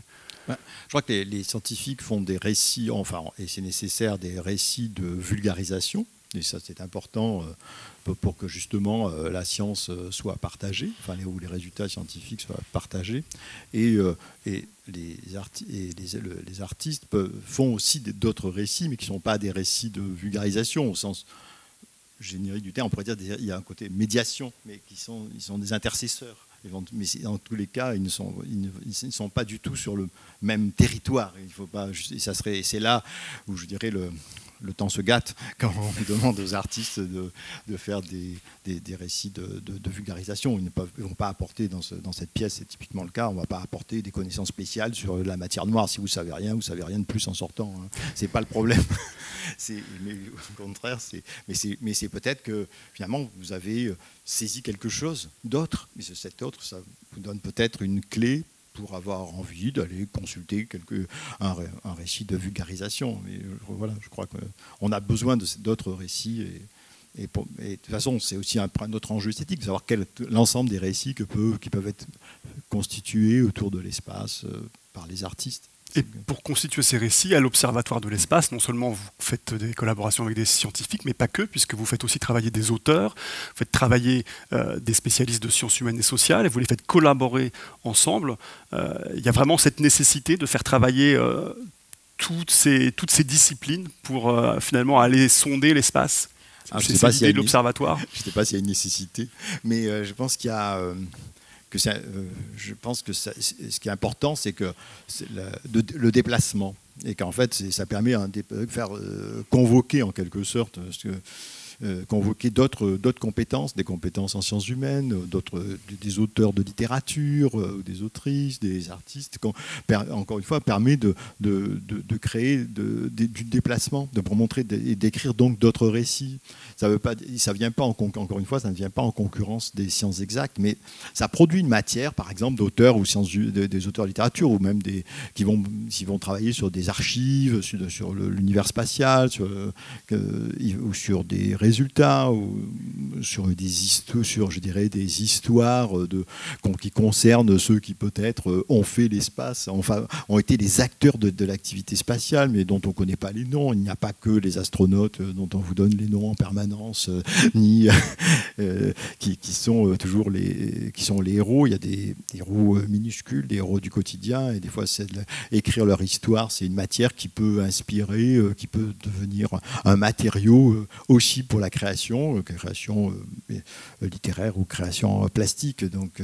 Je crois que les scientifiques font des récits, et c'est nécessaire, des récits de vulgarisation. Et ça, c'est important pour que justement la science soit partagée, où les résultats scientifiques soient partagés. Et les artistes font aussi d'autres récits, mais qui ne sont pas des récits de vulgarisation au sens générique du terme. On pourrait dire qu'il y a un côté médiation, mais ils sont des intercesseurs. Mais dans tous les cas, ils ne sont pas du tout sur le même territoire. Il faut pas, c'est là où je dirais le temps se gâte quand on demande aux artistes de faire des récits de vulgarisation. Ils ne vont pas apporter dans cette pièce, c'est typiquement le cas, on ne va pas apporter des connaissances spéciales sur la matière noire. Si vous savez rien de plus en sortant. Hein. C'est pas le problème. Mais au contraire, mais c'est peut-être que finalement vous avez saisi quelque chose d'autre. Mais cet autre, ça vous donne peut-être une clé pour avoir envie d'aller consulter un récit de vulgarisation. Mais voilà, je crois qu'on a besoin d'autres récits. Et de toute façon, c'est aussi un autre enjeu esthétique, de savoir l'ensemble des récits qui peuvent être constitués autour de l'espace par les artistes. Et pour constituer ces récits, à l'Observatoire de l'espace, non seulement vous faites des collaborations avec des scientifiques, mais pas que, puisque vous faites aussi travailler des auteurs, vous faites travailler des spécialistes de sciences humaines et sociales, et vous les faites collaborer ensemble. Il y a vraiment cette nécessité de faire travailler toutes ces disciplines pour finalement aller sonder l'espace. Je ne sais pas s'il y a de l'Observatoire. Je ne sais pas s'il y a une nécessité, mais je pense qu'il y a... je pense que ce qui est important, c'est que le déplacement, et qu'en fait, ça permet de faire convoquer en quelque sorte, convoquer d'autres compétences, des compétences en sciences humaines, des auteurs de littérature, des autrices, des artistes. Encore une fois, permet de créer du déplacement, pour montrer et d'écrire donc d'autres récits. Ça vient pas encore une fois, ça ne vient pas en concurrence des sciences exactes, mais ça produit une matière, par exemple, d'auteurs ou des auteurs de littérature, ou même qui vont travailler sur des archives, sur l'univers spatial, ou sur des résultats, ou sur des histoires qui concernent ceux qui peut-être ont fait l'espace, ont été les acteurs de l'activité spatiale, mais dont on ne connaît pas les noms. Il n'y a pas que les astronautes dont on vous donne les noms en permanence, ni qui sont toujours les héros. Il y a des héros minuscules, des héros du quotidien, et des fois écrire leur histoire, c'est une matière qui peut inspirer, qui peut devenir un matériau aussi pour la création littéraire ou création plastique. Donc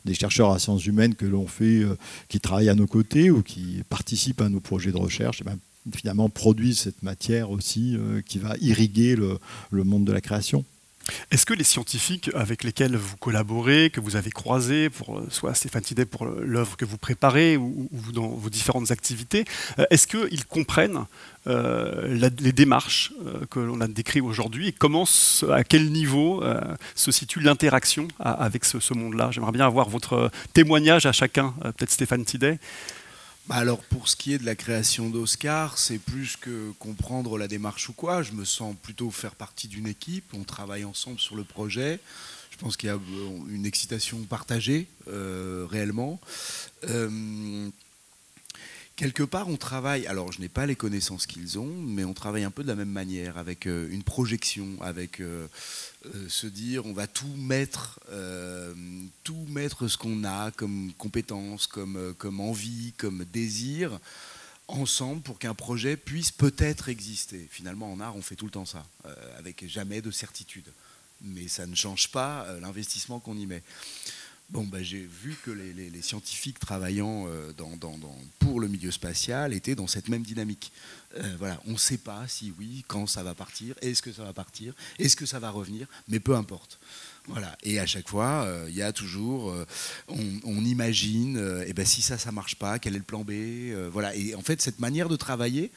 des chercheurs à sciences humaines que l'on fait, qui travaillent à nos côtés ou qui participent à nos projets de recherche, finalement produisent cette matière aussi qui va irriguer le monde de la création. Est-ce que les scientifiques avec lesquels vous collaborez, que vous avez croisés, soit Stéphane Tidey pour l'œuvre que vous préparez ou dans vos différentes activités, est-ce qu'ils comprennent les démarches que l'on a décrites aujourd'hui et à quel niveau se situe l'interaction avec ce monde-là? J'aimerais bien avoir votre témoignage à chacun, peut-être Stéphane Tidey. Alors pour ce qui est de la création d'Oscar, c'est plus que comprendre la démarche ou quoi. Je me sens plutôt faire partie d'une équipe. On travaille ensemble sur le projet. Je pense qu'il y a une excitation partagée réellement. Quelque part, on travaille, alors je n'ai pas les connaissances qu'ils ont, mais on travaille un peu de la même manière, avec une projection, avec se dire on va tout mettre ce qu'on a comme compétences, comme envie, comme désir, ensemble pour qu'un projet puisse peut-être exister. Finalement, en art, on fait tout le temps ça, avec jamais de certitude. Mais ça ne change pas l'investissement qu'on y met. Bon, j'ai vu que les scientifiques travaillant pour le milieu spatial étaient dans cette même dynamique. Voilà, on ne sait pas si oui, quand ça va partir, est-ce que ça va partir, est-ce que ça va revenir, mais peu importe. Voilà. Et à chaque fois, il y a toujours, on imagine, si ça ne marche pas, quel est le plan B, voilà. Et en fait, cette manière de travailler,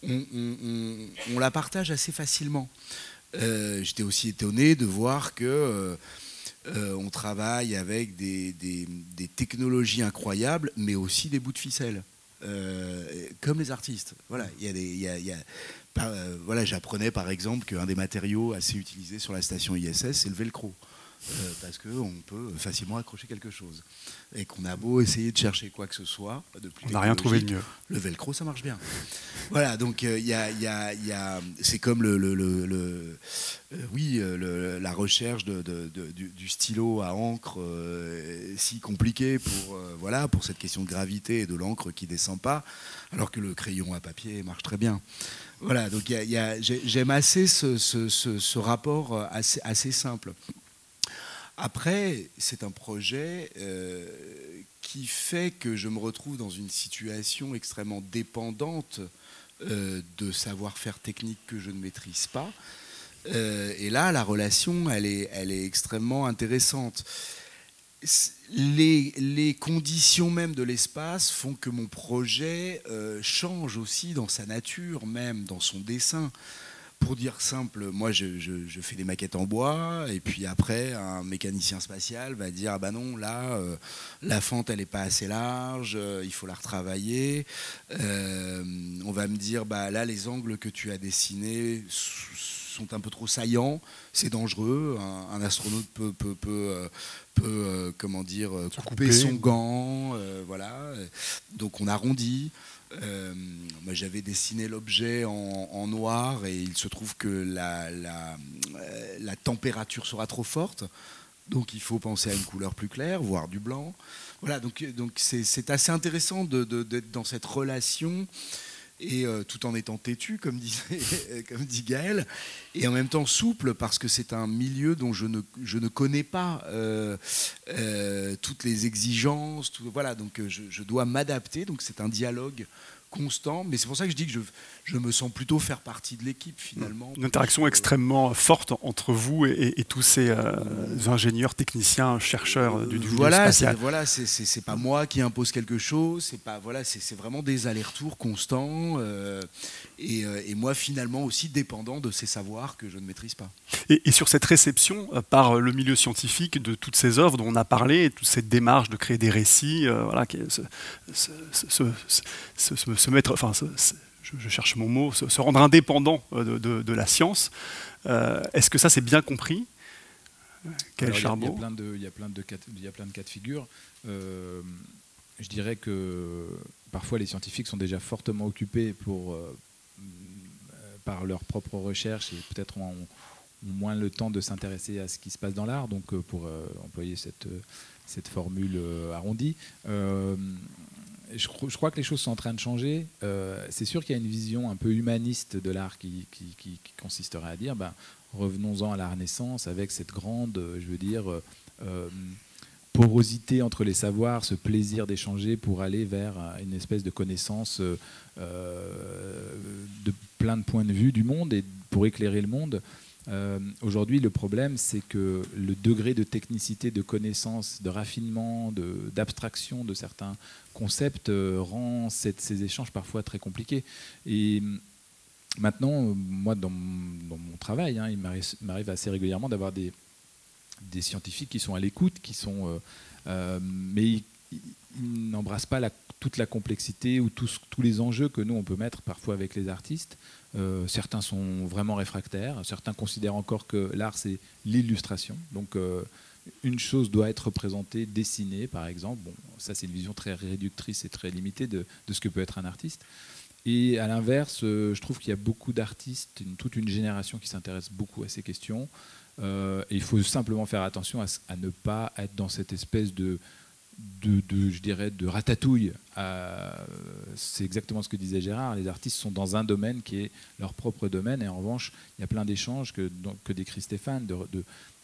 on la partage assez facilement. J'étais aussi étonné de voir que on travaille avec des technologies incroyables, mais aussi des bouts de ficelle, comme les artistes. Voilà, voilà, j'apprenais par exemple qu'un des matériaux assez utilisés sur la station ISS, c'est le velcro. Parce qu'on peut facilement accrocher quelque chose. Et qu'on a beau essayer de chercher quoi que ce soit, on n'a rien trouvé de mieux. Le velcro, ça marche bien. Voilà, donc c'est comme la recherche du stylo à encre si compliqué pour cette question de gravité et de l'encre qui ne descend pas, alors que le crayon à papier marche très bien. Voilà, donc j'aime assez ce rapport assez simple. Après, c'est un projet qui fait que je me retrouve dans une situation extrêmement dépendante de savoir-faire technique que je ne maîtrise pas. Et là, la relation, elle est extrêmement intéressante. Les conditions même de l'espace font que mon projet change aussi dans sa nature, même dans son dessin. Pour dire simple, moi je fais des maquettes en bois, et puis après un mécanicien spatial va dire ah ben non, là la fente elle n'est pas assez large, il faut la retravailler. On va me dire bah là les angles que tu as dessinés sont un peu trop saillants, c'est dangereux. Un astronaute peut comment dire, couper son gant, voilà. Donc on arrondit. Moi, j'avais dessiné l'objet en noir et il se trouve que la température sera trop forte. Donc il faut penser à une couleur plus claire, voire du blanc. Voilà, donc c'est assez intéressant d'être dans cette relation. Et tout en étant têtu, comme dit Gaël, et en même temps souple, parce que c'est un milieu dont je ne connais pas toutes les exigences. Voilà, donc je dois m'adapter, donc c'est un dialogue constant, mais c'est pour ça que je dis que je me sens plutôt faire partie de l'équipe finalement. Une interaction extrêmement forte entre vous et tous ces ingénieurs, techniciens, chercheurs du voilà, spatial. Voilà, c'est pas moi qui impose quelque chose, c'est vraiment des allers-retours constants et moi finalement aussi dépendant de ces savoirs que je ne maîtrise pas. Et sur cette réception par le milieu scientifique de toutes ces œuvres dont on a parlé, et toute cette démarche de créer des récits, voilà, se mettre, enfin, je cherche mon mot, se rendre indépendant de la science. Est-ce que ça c'est bien compris? Quel Charbot? Il y a plein de cas de figure. Je dirais que parfois les scientifiques sont déjà fortement occupés par leurs propres recherches et peut-être ont moins le temps de s'intéresser à ce qui se passe dans l'art, donc pour employer cette formule arrondie. Je crois que les choses sont en train de changer. C'est sûr qu'il y a une vision un peu humaniste de l'art qui consisterait à dire revenons-en à la Renaissance avec cette grande, je veux dire, porosité entre les savoirs, ce plaisir d'échanger pour aller vers une espèce de connaissance de plein de points de vue du monde et pour éclairer le monde. Aujourd'hui, le problème, c'est que le degré de technicité, de connaissance, de raffinement, d'abstraction de certains concepts rend ces échanges parfois très compliqués. Et maintenant, moi, dans mon travail, il m'arrive assez régulièrement d'avoir des scientifiques qui sont à l'écoute, mais ils n'embrassent pas toute la complexité ou tous les enjeux que nous, on peut mettre parfois avec les artistes. Certains sont vraiment réfractaires, certains considèrent encore que l'art, c'est l'illustration. Donc, une chose doit être représentée, dessinée, par exemple. Bon, ça, c'est une vision très réductrice et très limitée de ce que peut être un artiste. Et à l'inverse, je trouve qu'il y a beaucoup d'artistes, toute une génération qui s'intéresse beaucoup à ces questions. Et il faut simplement faire attention à ne pas être dans cette espèce je dirais, de ratatouille. C'est exactement ce que disait Gérard. Les artistes sont dans un domaine qui est leur propre domaine. Et en revanche, il y a plein d'échanges que décrit Stéphane,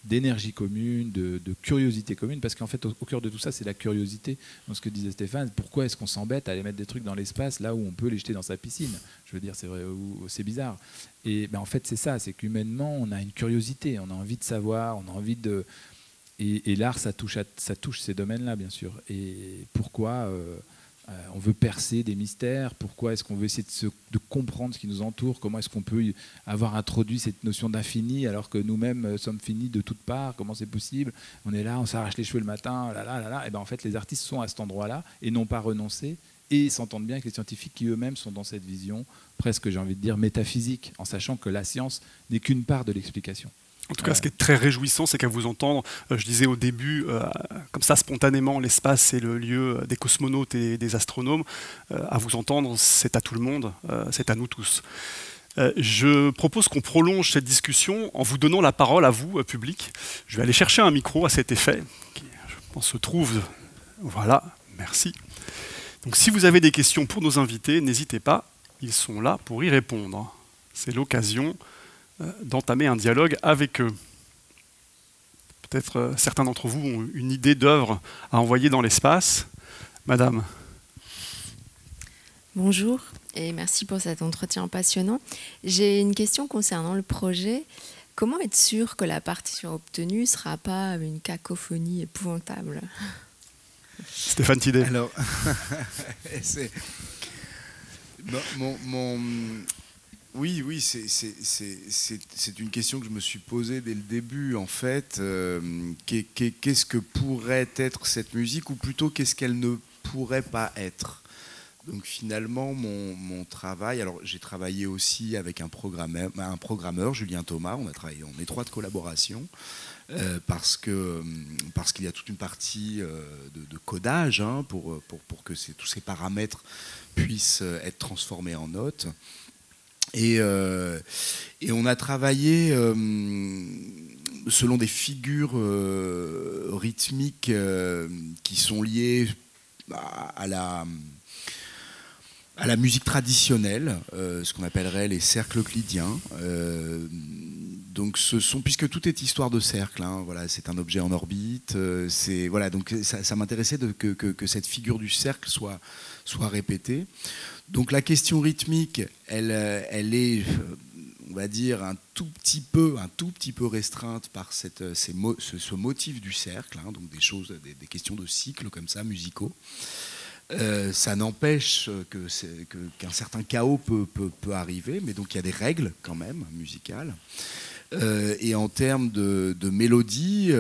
d'énergie commune, de curiosité commune. Parce qu'en fait, au cœur de tout ça, c'est la curiosité. Dans ce que disait Stéphane, pourquoi est-ce qu'on s'embête à aller mettre des trucs dans l'espace là où on peut les jeter dans sa piscine? Je veux dire, c'est vrai, c'est bizarre. Et en fait, c'est ça. C'est qu'humainement, on a une curiosité. On a envie de savoir, on a envie de... Et l'art, ça touche ces domaines-là, bien sûr. Et pourquoi on veut percer des mystères? Pourquoi est-ce qu'on veut essayer de comprendre ce qui nous entoure? Comment est-ce qu'on peut avoir introduit cette notion d'infini alors que nous-mêmes sommes finis de toutes parts? Comment c'est possible? On est là, on s'arrache les cheveux le matin, là. Et en fait, les artistes sont à cet endroit-là et n'ont pas renoncé. Et s'entendent bien avec les scientifiques qui eux-mêmes sont dans cette vision presque, j'ai envie de dire, métaphysique, en sachant que la science n'est qu'une part de l'explication. En tout cas, ce qui est très réjouissant, c'est qu'à vous entendre, je disais au début, comme ça spontanément, l'espace c'est le lieu des cosmonautes et des astronomes. À vous entendre, c'est à tout le monde, c'est à nous tous. Je propose qu'on prolonge cette discussion en vous donnant la parole à vous, public. Je vais aller chercher un micro à cet effet, qui, je pense, se trouve... Voilà, merci. Donc si vous avez des questions pour nos invités, n'hésitez pas, ils sont là pour y répondre. C'est l'occasion d'entamer un dialogue avec eux. Peut-être certains d'entre vous ont une idée d'œuvre à envoyer dans l'espace. Madame. Bonjour et merci pour cet entretien passionnant. J'ai une question concernant le projet. Comment être sûr que la partition obtenue ne sera pas une cacophonie épouvantable? Stéphane Tidé. Alors, oui, c'est une question que je me suis posée dès le début, en fait. Qu'est-ce que pourrait être cette musique, ou plutôt qu'est-ce qu'elle ne pourrait pas être? Donc finalement, mon travail, alors j'ai travaillé aussi avec un programmeur, Julien Thomas, on a travaillé en étroite collaboration, parce qu'il y a toute une partie de codage, hein, pour que tous ces paramètres puissent être transformés en notes. Et on a travaillé selon des figures rythmiques qui sont liées à la musique traditionnelle, ce qu'on appellerait les cercles euclidiens. Donc puisque tout est histoire de cercle, hein, voilà, c'est un objet en orbite, voilà, donc ça m'intéressait que cette figure du cercle soit répétée. Donc la question rythmique, elle est, on va dire, un tout petit peu restreinte par ce motif du cercle, hein, donc des questions de cycles comme ça, musicaux. Ça n'empêche qu'un certain chaos peut arriver, mais donc il y a des règles quand même musicales. Et en termes de mélodie,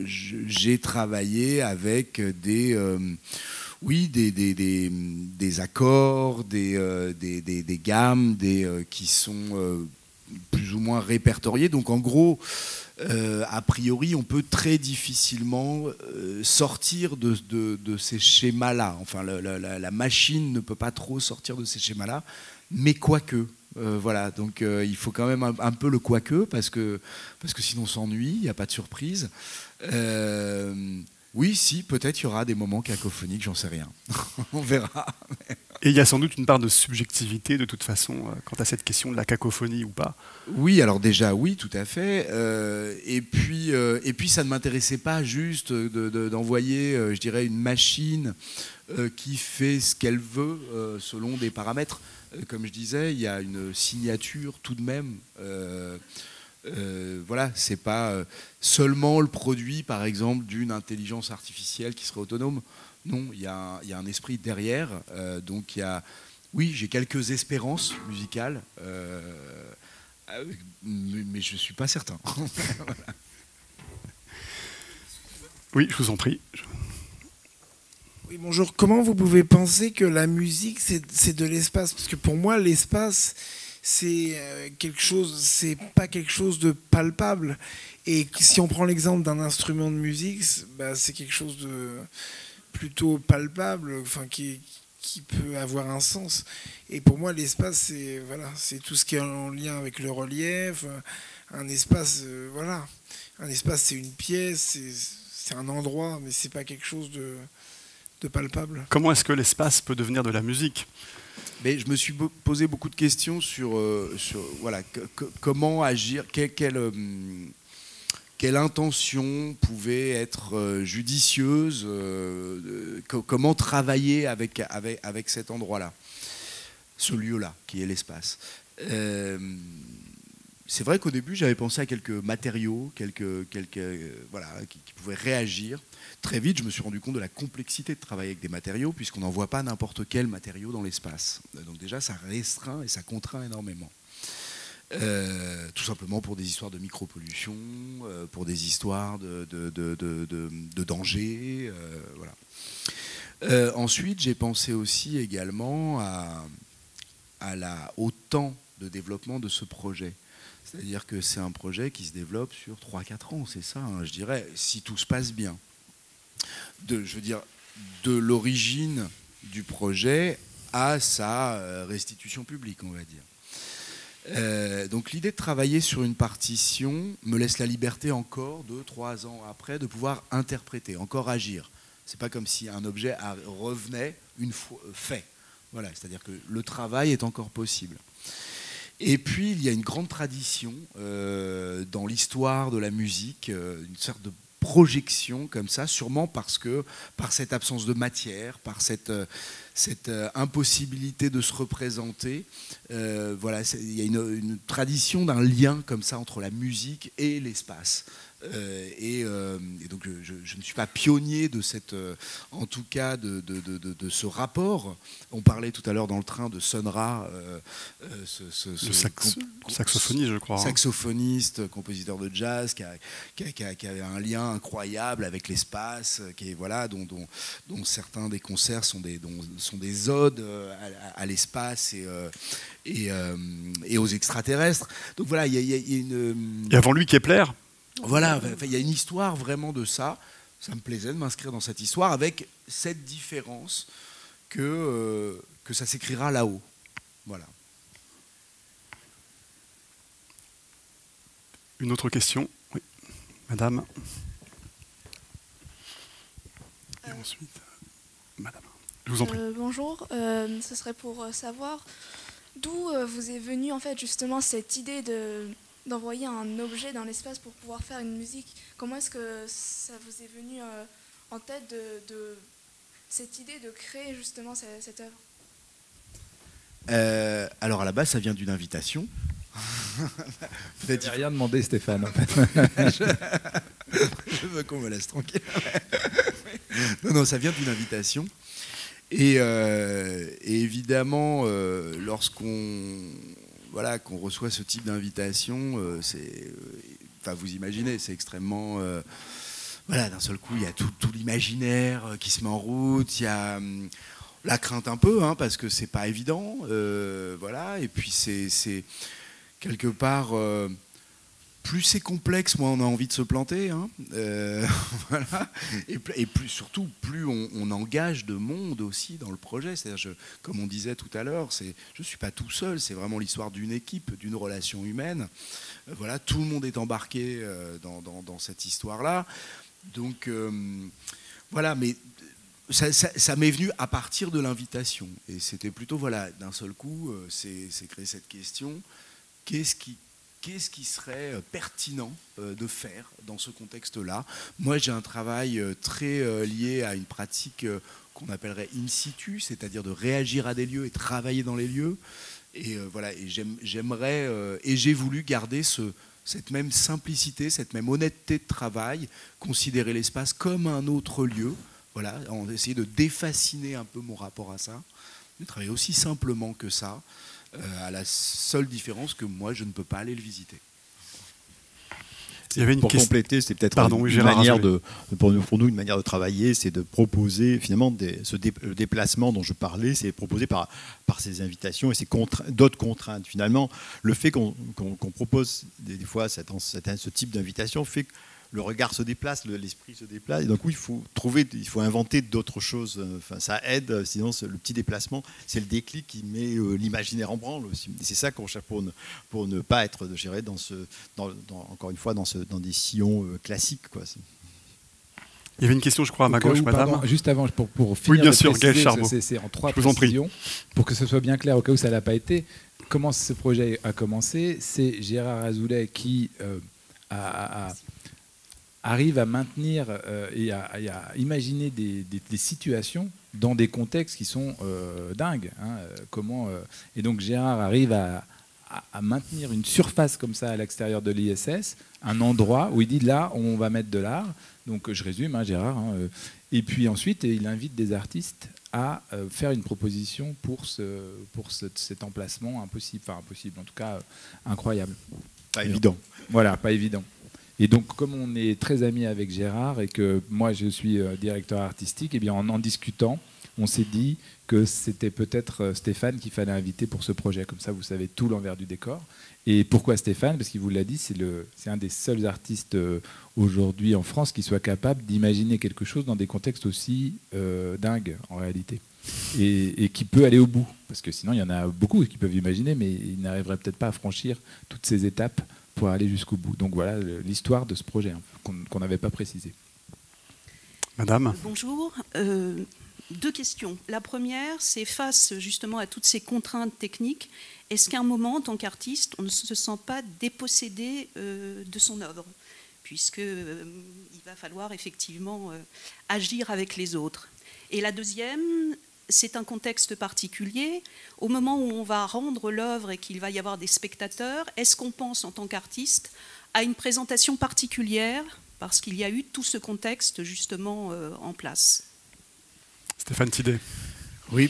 j'ai travaillé avec des accords, des gammes, qui sont plus ou moins répertoriés. Donc en gros, a priori, on peut très difficilement sortir de ces schémas-là. Enfin, la machine ne peut pas trop sortir de ces schémas-là, mais quoique. Voilà, donc il faut quand même un peu le quoique, parce que sinon on s'ennuie, il n'y a pas de surprise. Oui, si, peut-être il y aura des moments cacophoniques, j'en sais rien. On verra. Et il y a sans doute une part de subjectivité, de toute façon, quant à cette question de la cacophonie ou pas. Oui, alors déjà, oui, tout à fait. Et puis, ça ne m'intéressait pas juste d'envoyer, je dirais, une machine qui fait ce qu'elle veut selon des paramètres. Comme je disais, il y a une signature tout de même. Voilà, c'est pas seulement le produit, par exemple, d'une intelligence artificielle qui serait autonome. Non, il y a un esprit derrière. Donc oui, j'ai quelques espérances musicales, mais je ne suis pas certain. Voilà. Oui, je vous en prie. Oui, bonjour. Comment vous pouvez penser que la musique, c'est de l'espace? Parce que pour moi, l'espace, c'est pas quelque chose de palpable. Et si on prend l'exemple d'un instrument de musique, c'est quelque chose de plutôt palpable, enfin, qui peut avoir un sens. Et pour moi, l'espace, c'est tout ce qui est en lien avec le relief. Un espace, un espace, c'est une pièce, c'est un endroit, mais c'est pas quelque chose de palpable. Comment est-ce que l'espace peut devenir de la musique? Mais je me suis posé beaucoup de questions sur voilà, comment agir, quelle intention pouvait être judicieuse, comment travailler avec cet endroit-là, ce lieu-là, qui est l'espace. C'est vrai qu'au début, j'avais pensé à quelques matériaux, voilà, qui pouvaient réagir. Très vite, je me suis rendu compte de la complexité de travailler avec des matériaux, puisqu'on n'envoie pas n'importe quel matériau dans l'espace. Donc déjà, ça restreint et ça contraint énormément. Tout simplement pour des histoires de micropollution, pour des histoires de danger. Voilà. Ensuite, j'ai pensé aussi également au temps de développement de ce projet. C'est-à-dire que c'est un projet qui se développe sur 3-4 ans, c'est ça, hein, je dirais, si tout se passe bien. Je veux dire, de l'origine du projet à sa restitution publique, on va dire. Donc l'idée de travailler sur une partition me laisse la liberté encore, 2-3 ans après, de pouvoir interpréter, encore agir. C'est pas comme si un objet revenait une fois fait. Voilà, c'est-à-dire que le travail est encore possible. Et puis il y a une grande tradition dans l'histoire de la musique, une sorte de projection comme ça, sûrement par cette absence de matière, par cette cette impossibilité de se représenter. Voilà, il y a une tradition d'un lien comme ça entre la musique et l'espace. Et donc je ne suis pas pionnier de cette, en tout cas de ce rapport. On parlait tout à l'heure dans le train de Sun Ra, saxophoniste, je crois. Saxophoniste, compositeur de jazz, qui a un lien incroyable avec l'espace, voilà, dont certains des concerts sont des odes à l'espace et aux extraterrestres. Donc voilà, il y a une. Et avant lui, Kepler. Voilà, il y a une histoire vraiment de ça. Ça me plaisait de m'inscrire dans cette histoire avec cette différence que ça s'écrira là-haut. Voilà. Une autre question, oui, madame. Et ensuite, madame, je vous en prie. Bonjour, ce serait pour savoir d'où vous est venue en fait justement cette idée d'envoyer un objet dans l'espace pour pouvoir faire une musique. Comment est-ce que ça vous est venu en tête de cette idée de créer justement cette œuvre? Alors à la base, ça vient d'une invitation. Je n'ai rien demandé, Stéphane. En fait. Je veux qu'on me laisse tranquille. Non, ça vient d'une invitation. Et évidemment, lorsqu'on reçoit ce type d'invitation, vous imaginez, c'est extrêmement... d'un seul coup, il y a tout l'imaginaire qui se met en route, il y a la crainte un peu, parce que c'est pas évident, et puis c'est quelque part... plus c'est complexe, moins on a envie de se planter. Voilà. Et surtout, plus on engage de monde aussi dans le projet. C'est-à-dire, comme on disait tout à l'heure, je ne suis pas tout seul, c'est vraiment l'histoire d'une équipe, d'une relation humaine. Voilà, tout le monde est embarqué dans cette histoire-là. Donc, voilà, mais ça m'est venu à partir de l'invitation. Et c'était plutôt, d'un seul coup, c'est créer cette question. Qu'est-ce qui serait pertinent de faire dans ce contexte-là? Moi, j'ai un travail très lié à une pratique qu'on appellerait in situ, c'est-à-dire de réagir à des lieux et travailler dans les lieux. Et j'aimerais, et j'ai voulu garder cette même simplicité, cette même honnêteté de travail, considérer l'espace comme un autre lieu. Voilà, on a essayé de défasciner un peu mon rapport à ça, de travailler aussi simplement que ça. À la seule différence que moi, je ne peux pas aller le visiter. Il y avait pour compléter, c'est peut-être une manière pour nous, une manière de travailler, c'est de proposer finalement le déplacement dont je parlais, c'est proposé par ces invitations et d'autres contraintes. Finalement, le fait qu'on propose des fois ce type d'invitation fait que le regard se déplace, l'esprit se déplace, et donc il faut inventer d'autres choses. Enfin, ça aide, sinon le petit déplacement, c'est le déclic qui met l'imaginaire en branle aussi. Et c'est ça qu'on cherche pour ne pas être, je dirais, encore une fois, dans des sillons classiques, quoi. Il y avait une question, je crois, à ma gauche, madame. Pardon, juste avant, pour finir, oui, bien sûr, Gaël Charbot. C'est en 3 précisions, pour que ce soit bien clair au cas où ça ne l'a pas été. Comment ce projet a commencé? C'est Gérard Azoulay qui arrive à maintenir et à imaginer des situations dans des contextes qui sont dingues. Et donc Gérard arrive à maintenir une surface comme ça à l'extérieur de l'ISS, un endroit où il dit là on va mettre de l'art. Donc je résume, Gérard. Et puis ensuite il invite des artistes à faire une proposition pour cet emplacement impossible, en tout cas incroyable. Pas évident. Voilà, pas évident. Et donc, comme on est très amis avec Gérard et que moi je suis directeur artistique, et bien en discutant, on s'est dit que c'était peut-être Stéphane qu'il fallait inviter pour ce projet. Comme ça, vous savez tout l'envers du décor. Et pourquoi Stéphane? Parce qu'il vous l'a dit, c'est un des seuls artistes aujourd'hui en France qui soit capable d'imaginer quelque chose dans des contextes aussi dingues en réalité. Et qui peut aller au bout. Parce que sinon, il y en a beaucoup qui peuvent imaginer, mais ils n'arriveraient peut-être pas à franchir toutes ces étapes pour aller jusqu'au bout. Donc voilà l'histoire de ce projet qu'on n'avait pas précisé. Madame. Bonjour. 2 questions. La première, c'est face justement à toutes ces contraintes techniques, est-ce qu'à un moment, en tant qu'artiste, on ne se sent pas dépossédé de son œuvre, puisqu'il va falloir effectivement agir avec les autres? Et la deuxième, c'est un contexte particulier. Au moment où on va rendre l'œuvre et qu'il va y avoir des spectateurs, est-ce qu'on pense en tant qu'artiste à une présentation particulière parce qu'il y a eu tout ce contexte justement en place? Stéphane Tidey. Oui,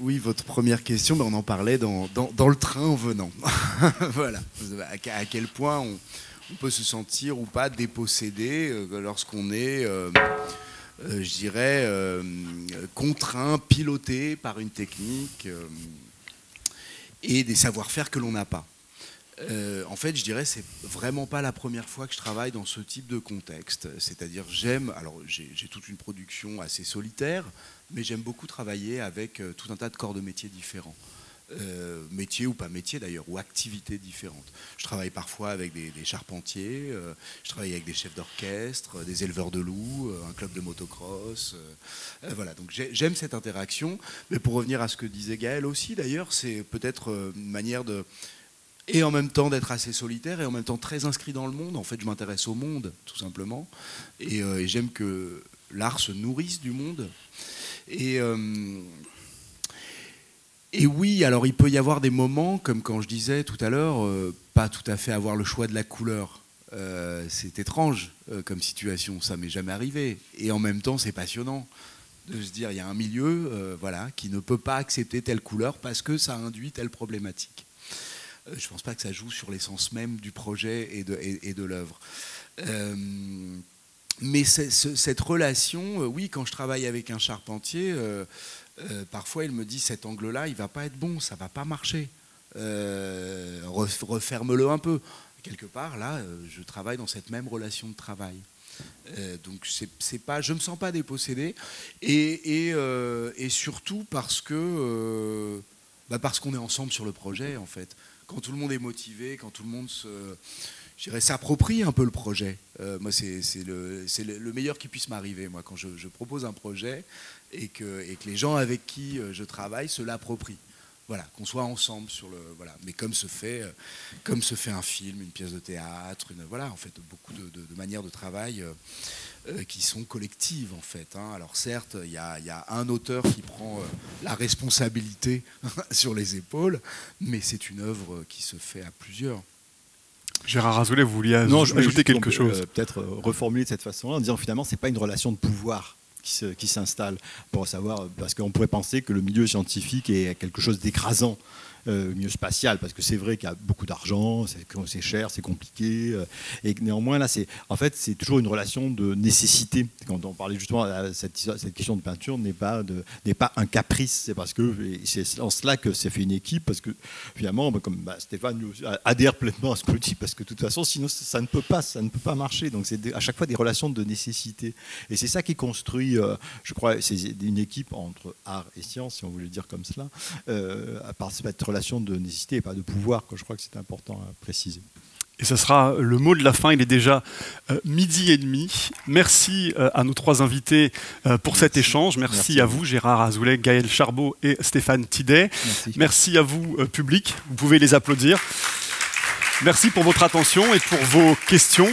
oui, votre première question, on en parlait dans le train en venant. Voilà, à quel point on peut se sentir ou pas dépossédé lorsqu'on est, je dirais, contraint, piloté par une technique et des savoir-faire que l'on n'a pas. En fait, je dirais, c'est vraiment pas la première fois que je travaille dans ce type de contexte. C'est-à-dire, alors j'ai toute une production assez solitaire, mais j'aime beaucoup travailler avec tout un tas de corps de métiers différents. Métiers ou pas métiers d'ailleurs, ou activités différentes. Je travaille parfois avec des charpentiers, je travaille avec des chefs d'orchestre, des éleveurs de loups, un club de motocross. Voilà, donc j'aime cette interaction. Mais pour revenir à ce que disait Gaël aussi, d'ailleurs, c'est peut-être une manière de... Et en même temps d'être assez solitaire et en même temps très inscrit dans le monde. En fait, je m'intéresse au monde, tout simplement. Et j'aime que l'art se nourrisse du monde. Et oui, alors il peut y avoir des moments, comme quand je disais tout à l'heure, pas tout à fait avoir le choix de la couleur. C'est étrange comme situation, ça m'est jamais arrivé. Et en même temps, c'est passionnant de se dire, il y a un milieu voilà, qui ne peut pas accepter telle couleur parce que ça induit telle problématique. Je ne pense pas que ça joue sur l'essence même du projet et de l'œuvre. Mais cette relation, oui, quand je travaille avec un charpentier, parfois il me dit cet angle-là, il ne va pas être bon, ça ne va pas marcher. Referme-le un peu. Quelque part, là, je travaille dans cette même relation de travail. Donc c'est pas, je ne me sens pas dépossédé. Et surtout parce qu'on est ensemble sur le projet, en fait. Quand tout le monde est motivé, quand tout le monde s'approprie un peu le projet. Moi, c'est le meilleur qui puisse m'arriver, moi, quand je propose un projet et que les gens avec qui je travaille se l'approprient. Voilà, qu'on soit ensemble sur le... Voilà. Mais comme se fait un film, une pièce de théâtre, voilà, en fait, beaucoup de manières de travail qui sont collectives, en fait. Hein. Alors certes, il y a un auteur qui prend la responsabilité sur les épaules, mais c'est une œuvre qui se fait à plusieurs. Gérard Azoulay, vous vouliez ajouter quelque chose? Peut-être reformuler de cette façon-là, en disant finalement, c'est pas une relation de pouvoir qui s'installe, pour savoir, parce qu'on pourrait penser que le milieu scientifique est quelque chose d'écrasant, milieu spatial, parce que c'est vrai qu'il y a beaucoup d'argent, c'est cher, c'est compliqué, et néanmoins là, c'est toujours une relation de nécessité. Quand on parlait justement de cette question de peinture, n'est pas un caprice, c'est parce que c'est en cela que c'est fait une équipe, parce que finalement, comme Stéphane adhère pleinement à ce que je dis, parce que de toute façon, sinon ça ne peut pas marcher. Donc c'est à chaque fois des relations de nécessité, et c'est ça qui construit, je crois, c'est une équipe entre art et science, si on voulait le dire comme cela, à part cette relation de nécessité et pas de pouvoir, que je crois que c'est important à préciser. Et ce sera le mot de la fin, il est déjà 12h30. Merci à nos trois invités pour cet échange. Merci à vous, Gérard Azoulay, Gaël Charbot et Stéphane Tidey. Merci à vous, public, vous pouvez les applaudir. Merci pour votre attention et pour vos questions.